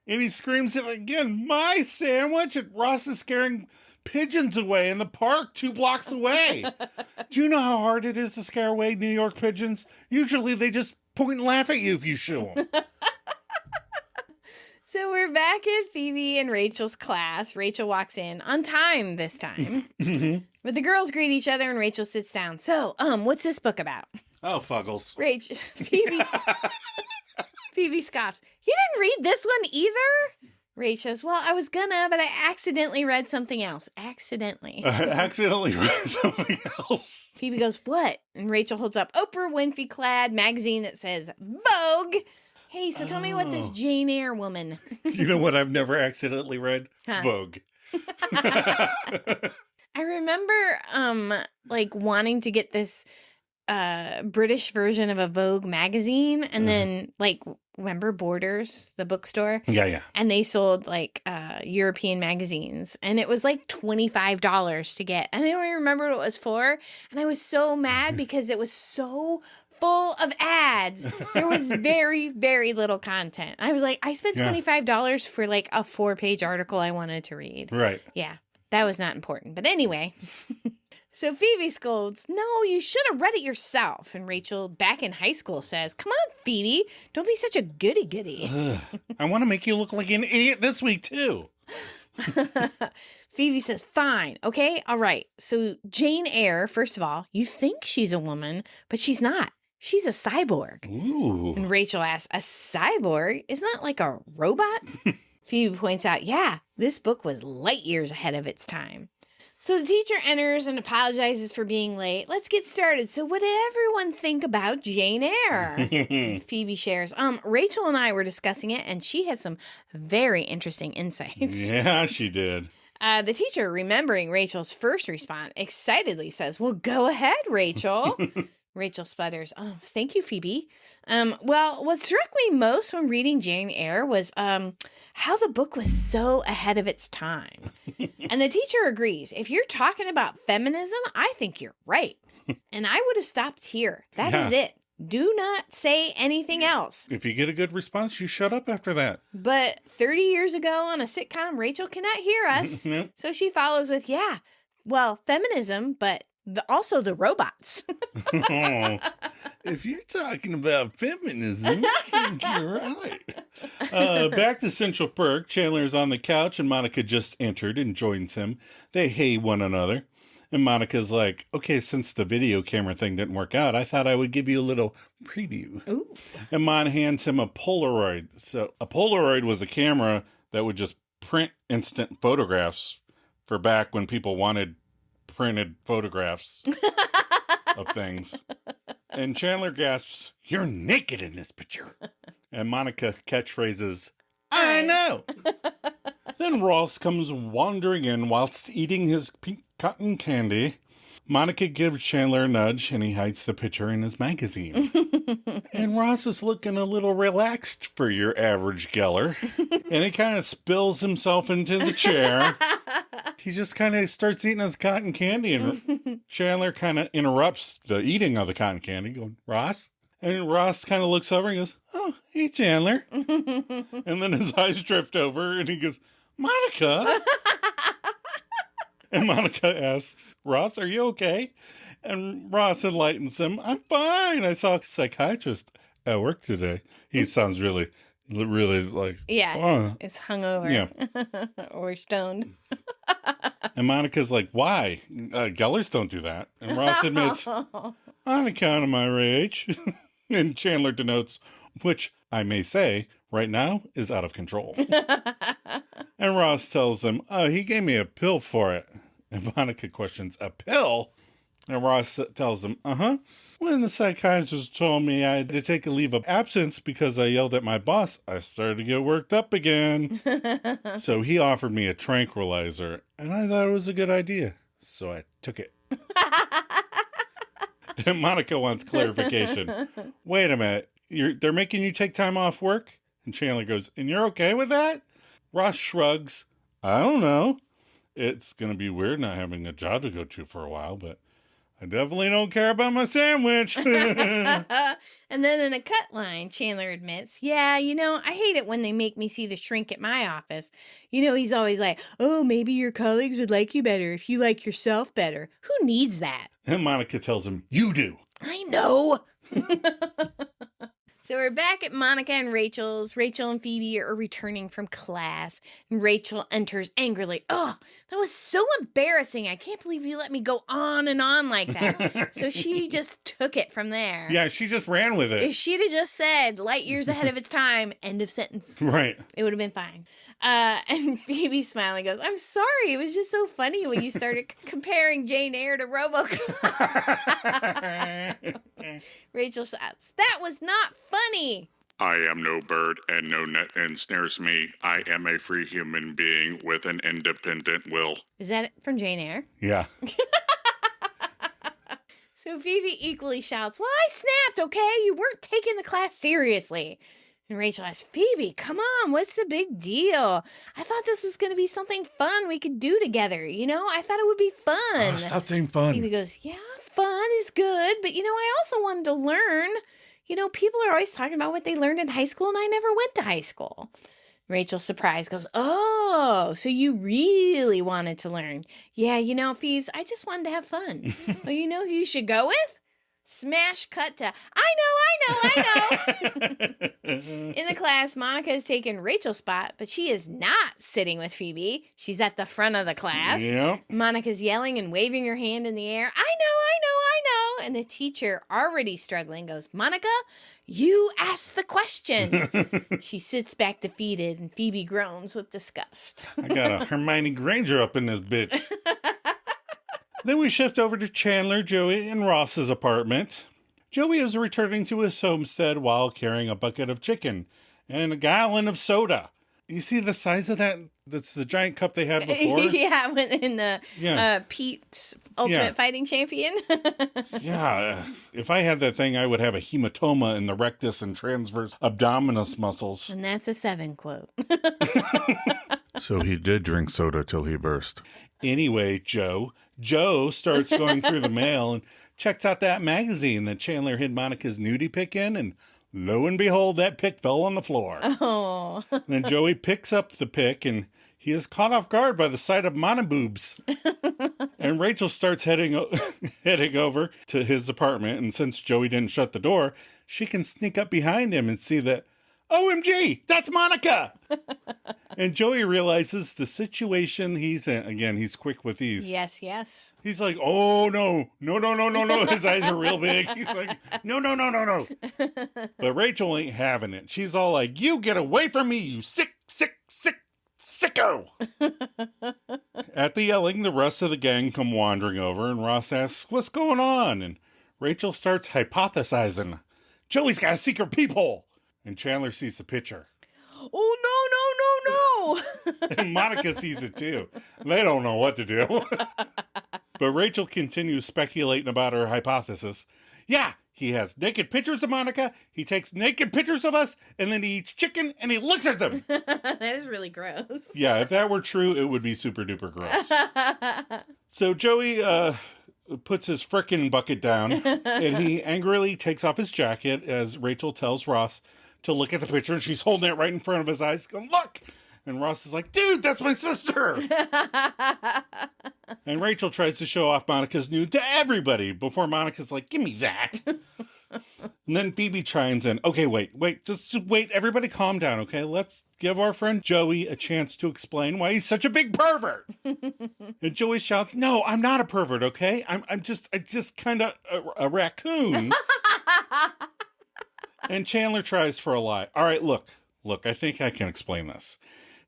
And he screams it again, my sandwich? And Ross is scaring pigeons away in the park 2 blocks away. Do you know how hard it is to scare away New York pigeons? Usually they just point and laugh at you if you shoo them. So we're back at Phoebe and Rachel's class. Rachel walks in on time this time. But the girls greet each other and Rachel sits down. So, what's this book about? Oh, fuggles. Phoebe scoffs. You didn't read this one either? Rach says, well, I was gonna, but I accidentally read something else. Accidentally. Accidentally read something else. Phoebe goes, what? And Rachel holds up Oprah Winfrey clad magazine that says Vogue. Hey, so tell me what this Jane Eyre woman. You know what I've never accidentally read? Huh. Vogue. I remember wanting to get this British version of a Vogue magazine, and then remember Borders, the bookstore? Yeah. And they sold European magazines, and it was like $25 to get. And I don't even remember what it was for. And I was so mad because it was so full of ads. There was very, very little content. I was like, I spent $25 for like a 4-page article I wanted to read. Right. Yeah, that was not important. But anyway. So Phoebe scolds, no, you should have read it yourself. And Rachel, back in high school, says, come on, Phoebe, don't be such a goody-goody. I want to make you look like an idiot this week, too. Phoebe says, fine, okay, all right. So Jane Eyre, first of all, you think she's a woman, but she's not. She's a cyborg. Ooh. And Rachel asks, a cyborg? Isn't that like a robot? Phoebe points out, yeah, this book was light years ahead of its time. So the teacher enters and apologizes for being late. Let's get started. So what did everyone think about Jane Eyre? Phoebe shares, Rachel and I were discussing it, and she had some very interesting insights. Yeah, she did. The teacher, remembering Rachel's first response, excitedly says, well, go ahead, Rachel. Rachel sputters, oh, thank you, Phoebe. Well, what struck me most when reading Jane Eyre was how the book was so ahead of its time. And the teacher agrees. If you're talking about feminism, I think you're right. And I would have stopped here. That is it. Do not say anything else. If you get a good response, you shut up after that. But 30 years ago on a sitcom, Rachel cannot hear us. Nope. So she follows with, feminism, but also the robots. If you're talking about feminism, I think you're right. Back to Central Perk, Chandler's on the couch and Monica just entered and joins him. They hate one another. And Monica's like, okay, since the video camera thing didn't work out, I thought I would give you a little preview. Ooh. And Mon hands him a Polaroid. So a Polaroid was a camera that would just print instant photographs for back when people wanted printed photographs of things. And Chandler gasps, you're naked in this picture. And Monica catchphrases, I know. Then Ross comes wandering in whilst eating his pink cotton candy. Monica gives Chandler a nudge and he hides the picture in his magazine. And Ross is looking a little relaxed for your average Geller. And he kind of spills himself into the chair. He just kind of starts eating his cotton candy, and Chandler kind of interrupts the eating of the cotton candy, going, Ross? And Ross kind of looks over and goes, oh, hey, Chandler. And then his eyes drift over, and he goes, Monica? And Monica asks, Ross, are you okay? And Ross enlightens him, I'm fine. I saw a psychiatrist at work today. He sounds really like... Yeah, it's hungover. Yeah. Or stoned. And Monica's like, why? Gellers don't do that. And Ross admits, on account of my rage. And Chandler denotes, which I may say, right now is out of control. And Ross tells him, oh, he gave me a pill for it. And Monica questions, a pill? And Ross tells him, when the psychiatrist told me I had to take a leave of absence because I yelled at my boss, I started to get worked up again. So he offered me a tranquilizer, and I thought it was a good idea. So I took it. And Monica wants clarification. Wait a minute. They're making you take time off work? And Chandler goes, and you're okay with that? Ross shrugs. I don't know. It's going to be weird not having a job to go to for a while, but I definitely don't care about my sandwich. And then in a cut line, Chandler admits, yeah, I hate it when they make me see the shrink at my office. He's always like, oh, maybe your colleagues would like you better if you like yourself better. Who needs that? And Monica tells him, you do. I know. So we're back at Monica and Rachel's. Rachel and Phoebe are returning from class. And Rachel enters angrily. Oh, that was so embarrassing. I can't believe you let me go on and on like that. So she just took it from there. Yeah, she just ran with it. If she'd have just said, light years ahead of its time, end of sentence. Right. It would have been fine. And Phoebe smiling goes, I'm sorry. It was just so funny when you started comparing Jane Eyre to RoboCop. Rachel shouts, that was not funny. I am no bird, and no net ensnares me. I am a free human being with an independent will. Is that from Jane Eyre? Yeah. So Phoebe equally shouts, well, I snapped, okay? You weren't taking the class seriously. And Rachel asks, Phoebe, come on, what's the big deal? I thought this was going to be something fun we could do together, you know? I thought it would be fun. Oh, stop saying fun. Phoebe goes, yeah, fun is good, but, you know, I also wanted to learn. You know, people are always talking about what they learned in high school, and I never went to high school. Rachel, surprised, goes, oh, so you really wanted to learn. Yeah, you know, Phoebes, I just wanted to have fun. Well, you know who you should go with? Smash cut to, I know. In the class, Monica has taken Rachel's spot, but she is not sitting with Phoebe. She's at the front of the class. Yep. Monica's yelling and waving her hand in the air. I know. And the teacher, already struggling, goes, Monica, you asked the question. She sits back defeated, and Phoebe groans with disgust. I got a Hermione Granger up in this bitch. Then we shift over to Chandler, Joey, and Ross's apartment. Joey is returning to his homestead while carrying a bucket of chicken and a gallon of soda. You see the size of that? That's the giant cup they had before? Yeah, in the Pete's Ultimate Fighting Champion. Yeah, if I had that thing, I would have a hematoma in the rectus and transverse abdominis muscles. And that's a 7 quote. So he did drink soda till he burst. Anyway, Joe starts going through the mail and checks out that magazine that Chandler hid Monica's nudie pic in, and lo and behold, that pic fell on the floor. Oh. Then Joey picks up the pic, and he is caught off guard by the sight of monoboobs. And Rachel starts heading over to his apartment, and since Joey didn't shut the door, she can sneak up behind him and see that, OMG, that's Monica! And Joey realizes the situation he's in. Again, he's quick with these. Yes. He's like, oh, no. His eyes are real big. He's like, no. But Rachel ain't having it. She's all like, you get away from me, you sick sicko. At the yelling, the rest of the gang come wandering over, and Ross asks, what's going on? And Rachel starts hypothesizing. Joey's got a secret peephole. And Chandler sees the picture. Oh, no. And Monica sees it too. They don't know what to do. But Rachel continues speculating about her hypothesis. Yeah, he has naked pictures of Monica, he takes naked pictures of us, and then he eats chicken and he looks at them. That is really gross. Yeah, if that were true, it would be super duper gross. So Joey puts his frickin' bucket down, and he angrily takes off his jacket as Rachel tells Ross to look at the picture, and she's holding it right in front of his eyes, going, look! And Ross is like, dude, that's my sister! And Rachel tries to show off Monica's nude to everybody before Monica's like, give me that. And then Phoebe chimes in, okay, wait, just wait, everybody calm down, okay? Let's give our friend Joey a chance to explain why he's such a big pervert. And Joey shouts, no, I'm not a pervert, okay? I'm just kind of a raccoon. And Chandler tries for a lie. All right, look, I think I can explain this.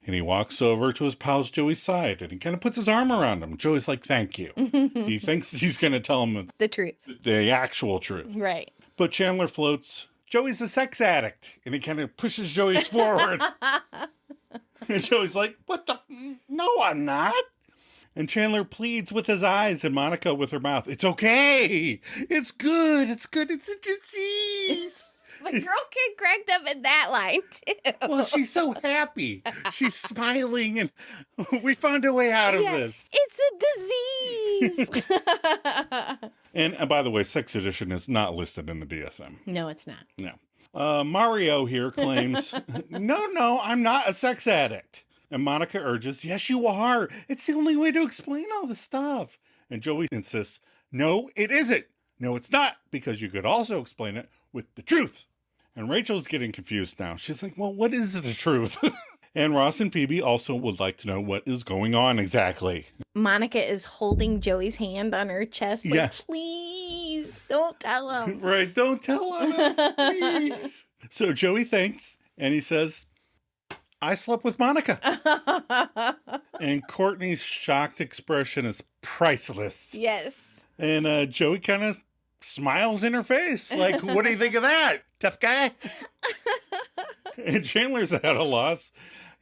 And he walks over to his pal Joey's side, and he kind of puts his arm around him. Joey's like, thank you. He thinks he's going to tell him the truth. The actual truth. Right. But Chandler floats, Joey's a sex addict. And he kind of pushes Joey's forward. And Joey's like, what the? No, I'm not. And Chandler pleads with his eyes and Monica with her mouth. It's okay. It's good. It's a disease. The girl kid cracked up at that line, too. Well, she's so happy. She's smiling, and we found a way out of this. It's a disease. And by the way, sex addiction is not listed in the DSM. No, it's not. No. Mario here claims, no, I'm not a sex addict. And Monica urges, yes, you are. It's the only way to explain all this stuff. And Joey insists, no, it isn't. No, it's not, because you could also explain it with the truth. And Rachel's getting confused now. She's like, well, what is the truth? And Ross and Phoebe also would like to know what is going on exactly. Monica is holding Joey's hand on her chest like, please, don't tell him. Right, don't tell us, please. So Joey thinks, and he says, I slept with Monica. And Courtney's shocked expression is priceless. Yes. And Joey kind of smiles in her face. Like, what do you think of that, tough guy? And Chandler's at a loss.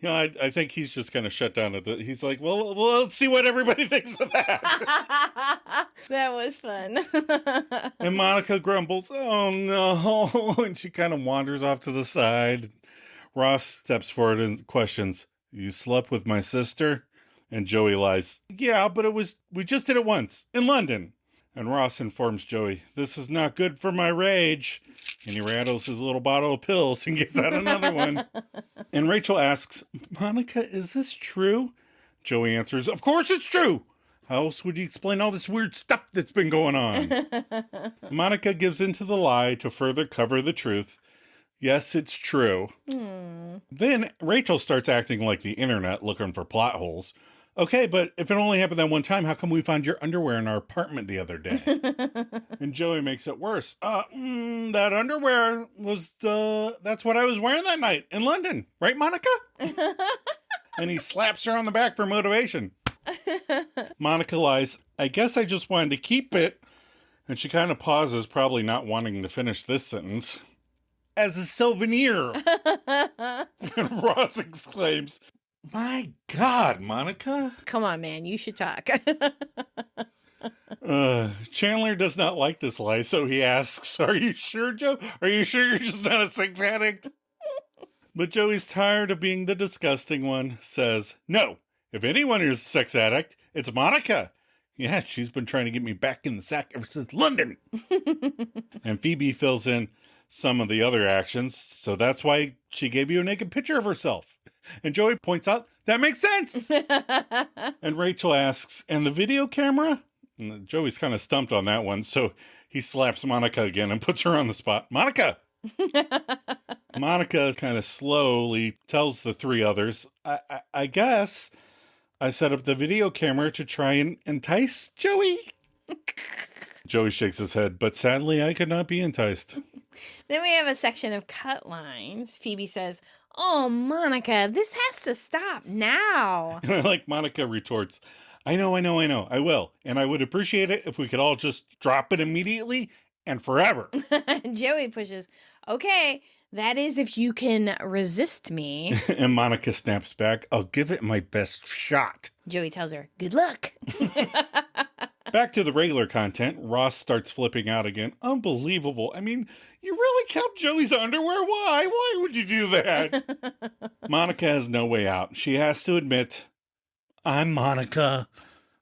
I think he's just kind of shut down at he's like, well, let's see what everybody thinks of that. That was fun. And Monica grumbles, oh no. And she kind of wanders off to the side. Ross steps forward and questions, you slept with my sister? And Joey lies, yeah, but we just did it once in London. And Ross informs Joey, this is not good for my rage. And he rattles his little bottle of pills and gets out another one. And Rachel asks, Monica, is this true? Joey answers, of course it's true. How else would you explain all this weird stuff that's been going on? Monica gives into the lie to further cover the truth. Yes, it's true. Then Rachel starts acting like the internet looking for plot holes. Okay, but if it only happened that one time, how come we found your underwear in our apartment the other day? And Joey makes it worse. That underwear was, that's what I was wearing that night in London. Right, Monica? And he slaps her on the back for motivation. Monica lies, I guess I just wanted to keep it. And she kind of pauses, probably not wanting to finish this sentence. As a souvenir. And Ross exclaims, my God, Monica. Come on, man. You should talk. Chandler does not like this lie, so he asks, are you sure, Joe? Are you sure you're just not a sex addict? But Joey's tired of being the disgusting one, says, no, if anyone is a sex addict, it's Monica. Yeah, she's been trying to get me back in the sack ever since London. And Phoebe fills in some of the other actions, so that's why she gave you a naked picture of herself. And Joey points out, that makes sense. And Rachel asks, and the video camera? And Joey's kind of stumped on that one, so he slaps Monica again and puts her on the spot. Monica! Monica kind of slowly tells the three others, I guess I set up the video camera to try and entice Joey. Joey shakes his head, but sadly I could not be enticed. Then we have a section of cut lines. Phoebe says, oh, Monica, this has to stop now. And I like Monica retorts, I know, I will. And I would appreciate it if we could all just drop it immediately and forever. Joey pushes, okay, that is if you can resist me. And Monica snaps back, I'll give it my best shot. Joey tells her, good luck. Back to the regular content, Ross starts flipping out again. Unbelievable. I mean, you really kept Joey's underwear? Why? Why would you do that? Monica has no way out. She has to admit, I'm Monica.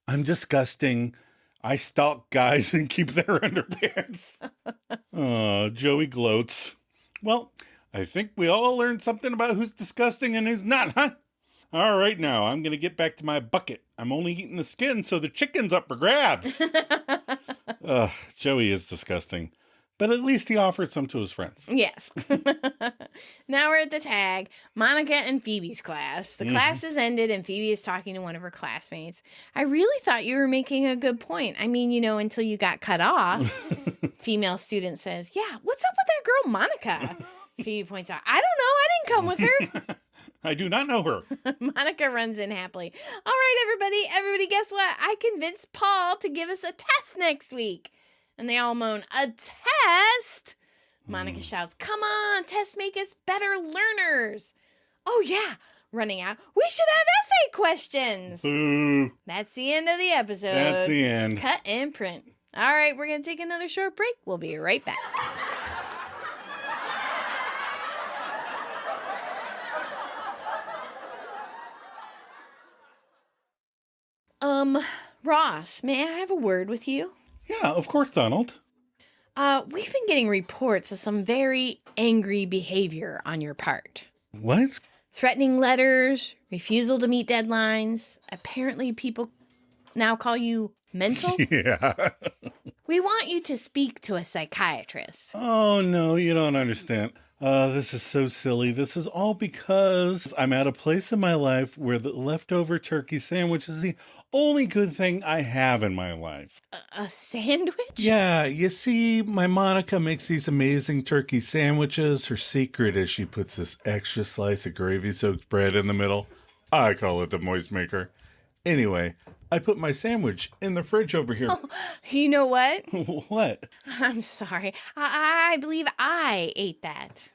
I'm disgusting. I stalk guys and keep their underpants. Oh, Joey gloats. Well, I think we all learned something about who's disgusting and who's not, huh? All right, now, I'm going to get back to my bucket. I'm only eating the skin, so the chicken's up for grabs. Joey is disgusting. But at least he offered some to his friends. Yes. Now we're at the tag, Monica and Phoebe's class. The class has ended and Phoebe is talking to one of her classmates. I really thought you were making a good point. I mean, until you got cut off. Female student says, yeah, what's up with that girl, Monica? Phoebe points out, I don't know. I didn't come with her. I do not know her. Monica runs in happily. All right, everybody, guess what? I convinced Paul to give us a test next week. And they all moan, a test? Monica shouts, come on, tests make us better learners. Oh, yeah, running out. We should have essay questions. Boo. That's the end of the episode. That's the end. Cut and print. All right, we're going to take another short break. We'll be right back. Ross, may I have a word with you? Yeah, of course, Donald. We've been getting reports of some very angry behavior on your part. What? Threatening letters, refusal to meet deadlines. Apparently people now call you mental. Yeah. We want you to speak to a psychiatrist. Oh, no, you don't understand. This is so silly. This is all because I'm at a place in my life where the leftover turkey sandwich is the only good thing I have in my life. A sandwich? Yeah, you see, my Monica makes these amazing turkey sandwiches. Her secret is she puts this extra slice of gravy-soaked bread in the middle. I call it the moist maker. Anyway, I put my sandwich in the fridge over here. Oh, you know what? What? I'm sorry. I believe I ate that.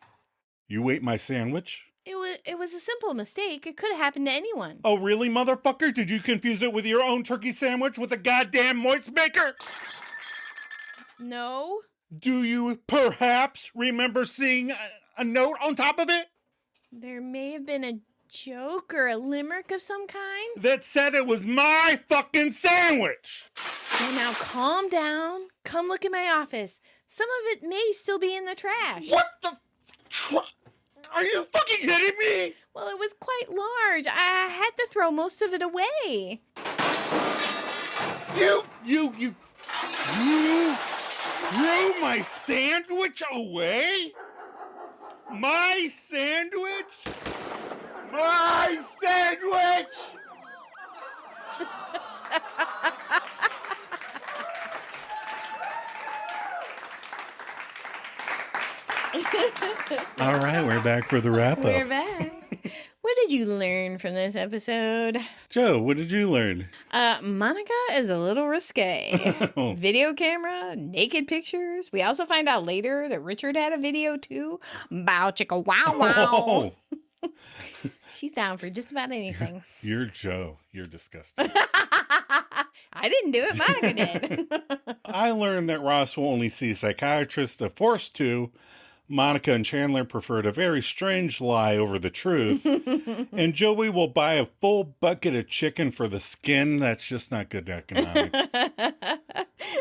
You ate my sandwich? It was a simple mistake. It could have happened to anyone. Oh, really, motherfucker? Did you confuse it with your own turkey sandwich with a goddamn moist maker? No. Do you perhaps remember seeing a note on top of it? There may have been a joke or a limerick of some kind. That said it was my fucking sandwich! So now calm down. Come look in my office. Some of it may still be in the trash. What the... Are you fucking kidding me? Well, it was quite large. I had to throw most of it away. You threw my sandwich away? My sandwich? My sandwich! All right, we're back for the wrap-up. We're back. What did you learn from this episode? Joe, what did you learn? Monica is a little risque. Video camera, naked pictures. We also find out later that Richard had a video too. Bow chicka wow wow. Oh, She's down for just about anything. you're Joe. You're disgusting. I didn't do it. Monica did. I learned that Ross will only see psychiatrists if forced to. Monica and Chandler preferred a very strange lie over the truth. And Joey will buy a full bucket of chicken for the skin. That's just not good economics.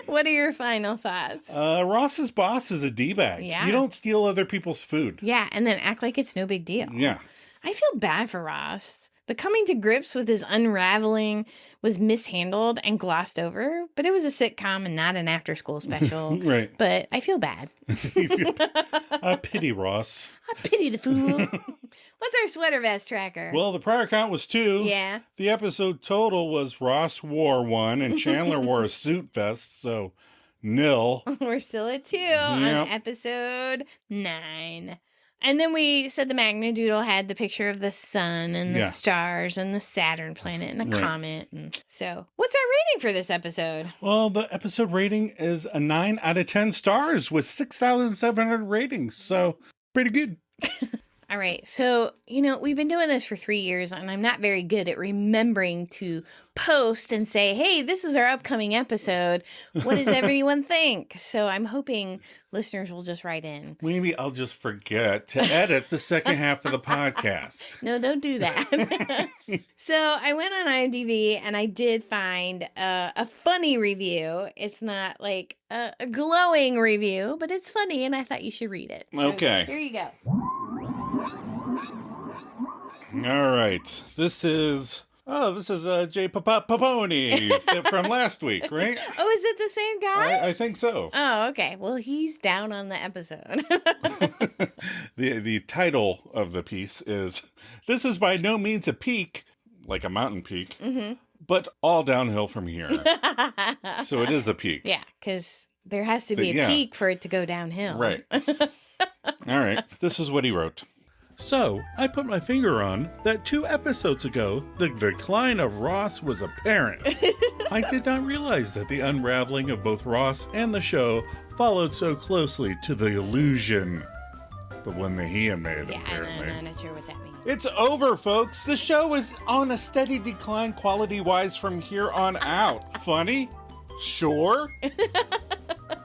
What are your final thoughts? Ross's boss is a D-bag. Yeah. You don't steal other people's food. Yeah, and then act like it's no big deal. Yeah. I feel bad for Ross. The coming to grips with his unraveling was mishandled and glossed over, but it was a sitcom and not an after-school special. Right. But I feel bad. I pity Ross. I pity the fool. What's our sweater vest tracker? Well, the prior count was 2. Yeah. The episode total was Ross wore 1 and Chandler wore a suit vest, so 0. We're still at 2 on episode 9. And then we said the Magnadoodle had the picture of the sun and the stars and the Saturn planet and a comet. And so, what's our rating for this episode? Well, the episode rating is a 9 out of 10 stars with 6,700 ratings. So, pretty good. All right. So, we've been doing this for 3 years, and I'm not very good at remembering to post and say, hey, this is our upcoming episode. What does everyone think? So I'm hoping listeners will just write in. Maybe I'll just forget to edit the second half of the podcast. No, don't do that. So I went on IMDb, and I did find a funny review. It's not like a glowing review, but it's funny, and I thought you should read it. So okay. Here you go. All right. This is Jay Paponi from last week, right? Oh, is it the same guy? I think so. Oh, okay. Well, he's down on the episode. The title of the piece is, "This is by no means a peak, like a mountain peak, but all downhill from here." So it is a peak. Yeah, because there has to be a peak for it to go downhill. Right. All right. This is what he wrote. So, I put my finger on that 2 episodes ago, the decline of Ross was apparent. I did not realize that the unraveling of both Ross and the show followed so closely to the illusion. The one that he had made, apparently. I'm not sure what that means. It's over, folks. The show is on a steady decline quality-wise from here on out. Funny? Sure.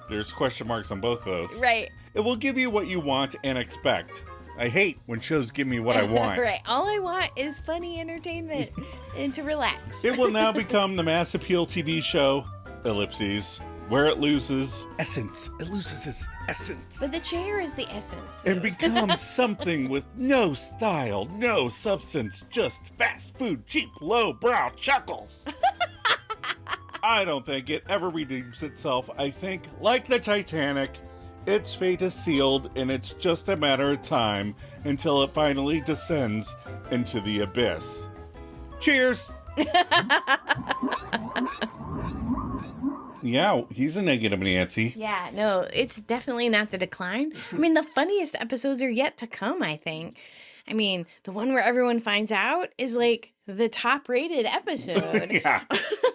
There's question marks on both those. Right. It will give you what you want and expect. I hate when shows give me what I want. Right. All I want is funny entertainment and to relax. It will now become the mass appeal TV show, ellipses, where it loses essence. It loses its essence. But the chair is the essence. And becomes something with no style, no substance, just fast food, cheap, low-brow chuckles. I don't think it ever redeems itself. I think, like the Titanic, its fate is sealed, and it's just a matter of time until it finally descends into the abyss. Cheers! Yeah, he's a negative Nancy. Yeah, no, it's definitely not the decline. I mean, the funniest episodes are yet to come, I think. I mean, the one where everyone finds out is like the top rated episode. Yeah.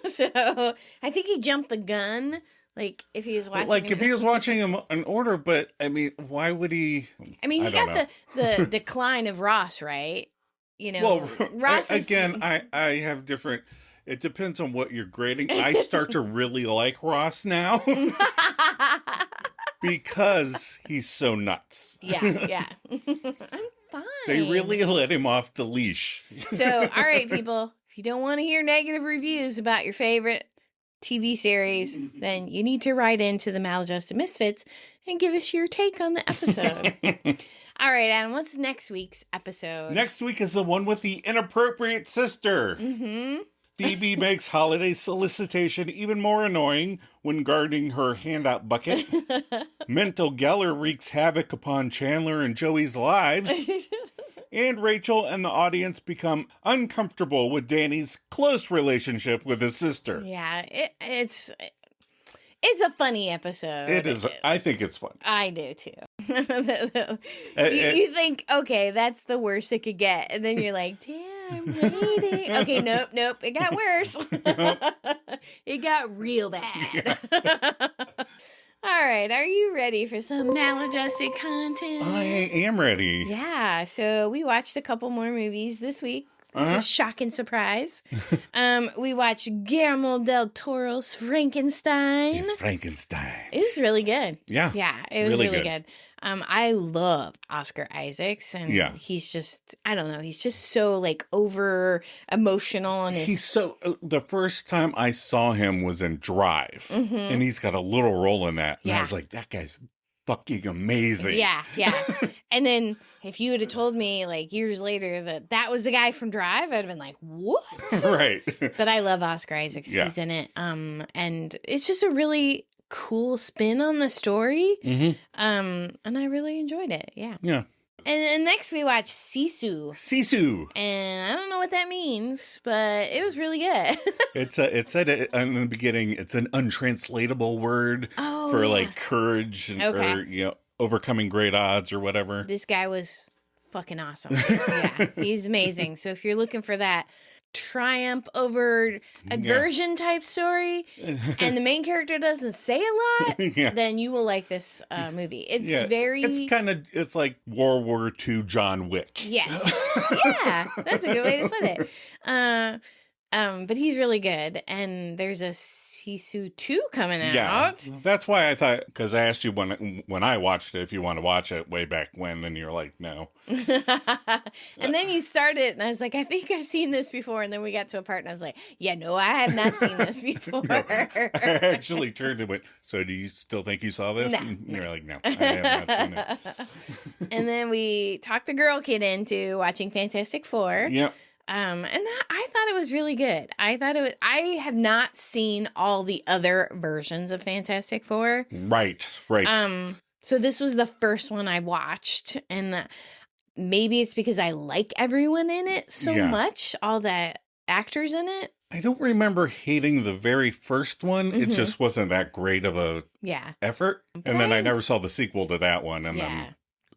So I think he jumped the gun. Like if he was watching, Like if he was watching him in order, but I mean, why would he? I mean, he got the decline of Ross, right? You know, Well, Ross again, I have different. It depends on what you're grading. I start to really like Ross now because he's so nuts. Yeah. I'm fine. They really let him off the leash. So, all right, people, if you don't want to hear negative reviews about your favorite TV series, then you need to write into the Maladjusted Misfits and give us your take on the episode. All right, Adam, what's next week's episode? Next week is the one with the inappropriate sister. Mm-hmm. Phoebe makes holiday solicitation even more annoying when guarding her handout bucket. Mental Geller wreaks havoc upon Chandler and Joey's lives. And Rachel and the audience become uncomfortable with Danny's close relationship with his sister. Yeah, it's a funny episode. It is. I think it's fun. I do too. You think, okay, that's the worst it could get. And then you're like, damn, I'm waiting. Okay, nope. It got worse. It got real bad. Yeah. All right. Are you ready for some maladjusted content? I am ready. Yeah. So we watched a couple more movies this week. It's a shocking surprise. We watched Guillermo del Toro's Frankenstein. It's Frankenstein. It was really good. Yeah. Yeah, it was really good. I love Oscar Isaacs, and he's just, I don't know, he's just so like over emotional. And he's so, the first time I saw him was in Drive, and he's got a little role in that. And I was like, that guy's fucking amazing. Yeah. And then if you would have told me like years later that was the guy from Drive, I'd have been like, what? Right. But I love Oscar Isaacs. Yeah. He's in it. And it's just a really cool spin on the story. And I really enjoyed it. Yeah. Yeah. And next we watched Sisu. And I don't know what that means, but it was really good. It said in the beginning, it's an untranslatable word for like courage and, or, overcoming great odds or whatever. This guy was fucking awesome. Yeah, he's amazing. So if you're looking for that triumph over aversion type story and the main character doesn't say a lot, then you will like this movie. It's like World War II John Wick. Yes. Yeah, that's a good way to put it. But he's really good, and there's a Sisu 2 coming out. Yeah, that's why I thought, because I asked you when I watched it if you want to watch it way back when, and you're like, no. And then you started, and I was like, I think I've seen this before, and then we got to a part, and I was like, yeah, no, I have not seen this before. No, I actually turned and went, so do you still think you saw this? No. And you're like, no, I have not seen it. And then we talked the girl kid into watching Fantastic Four. Yep. And I thought it was really good. I have not seen all the other versions of Fantastic Four. Right. So this was the first one I watched, and maybe it's because I like everyone in it so much, all the actors in it. I don't remember hating the very first one. It just wasn't that great of a effort. And then I never saw the sequel to that one, and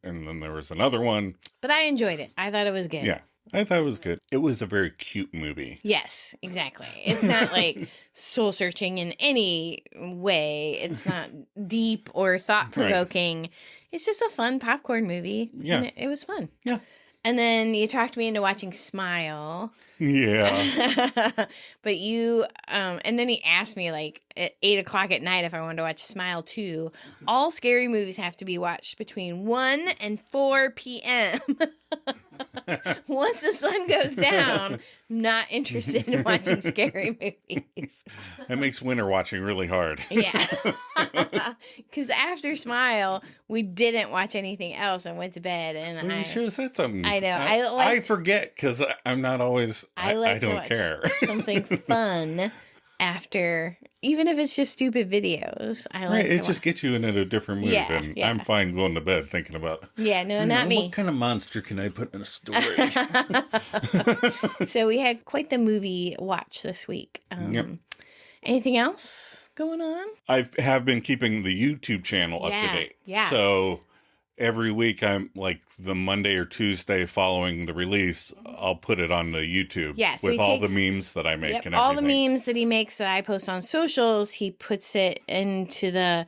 then there was another one. But I enjoyed it. I thought it was good. Yeah. I thought it was good. It was a very cute movie. Yes, exactly. It's not like soul searching in any way. It's not deep or thought provoking. Right. It's just a fun popcorn movie. Yeah. And it was fun. Yeah. And then you talked me into watching Smile. Yeah. But you, and then he asked me like at 8:00 at night if I wanted to watch Smile 2. All scary movies have to be watched between 1 and 4 p.m. Once the sun goes down, I'm not interested in watching scary movies. That makes winter watching really hard. Yeah. Because after Smile, we didn't watch anything else and went to bed. And you should have said something. I know. I forget because I'm not always, I don't care. Something fun. after, even if it's just stupid videos. I like Right, it to just gets you in a different mood, Yeah, and yeah. I'm fine going to bed thinking about. Yeah, no, not me. What kind of monster can I put in a story? So we had quite the movie watch this week. Yep. Anything else going on? I have been keeping the YouTube channel up to date. Yeah. So every week, I'm like the Monday or Tuesday following the release, I'll put it on the YouTube Yeah, so with he all the takes- memes that I make Yep, and all everything. the memes that he makes that I post on socials, he puts it into the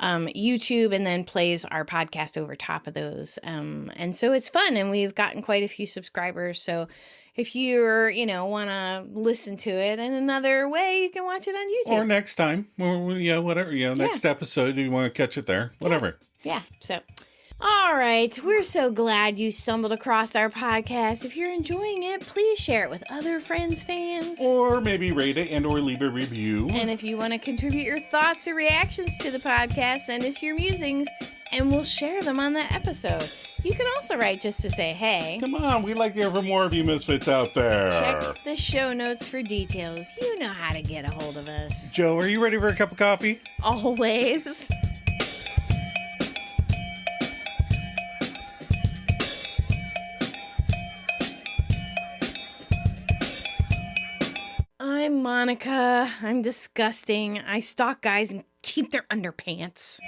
YouTube and then plays our podcast over top of those. And so it's fun, and we've gotten quite a few subscribers. So if you're, want to listen to it in another way, you can watch it on YouTube. Or next time, or whatever, next episode, you want to catch it there, whatever. Yeah. So, all right. We're so glad you stumbled across our podcast. If you're enjoying it, please share it with other friends, fans. Or maybe rate it and or leave a review. And if you want to contribute your thoughts or reactions to the podcast, send us your musings and we'll share them on the episode. You can also write just to say, hey. Come on, we'd like to hear from more of you misfits out there. Check the show notes for details. You know how to get a hold of us. Joe, are you ready for a cup of coffee? Always. I'm Monica. I'm disgusting. I stalk guys and keep their underpants.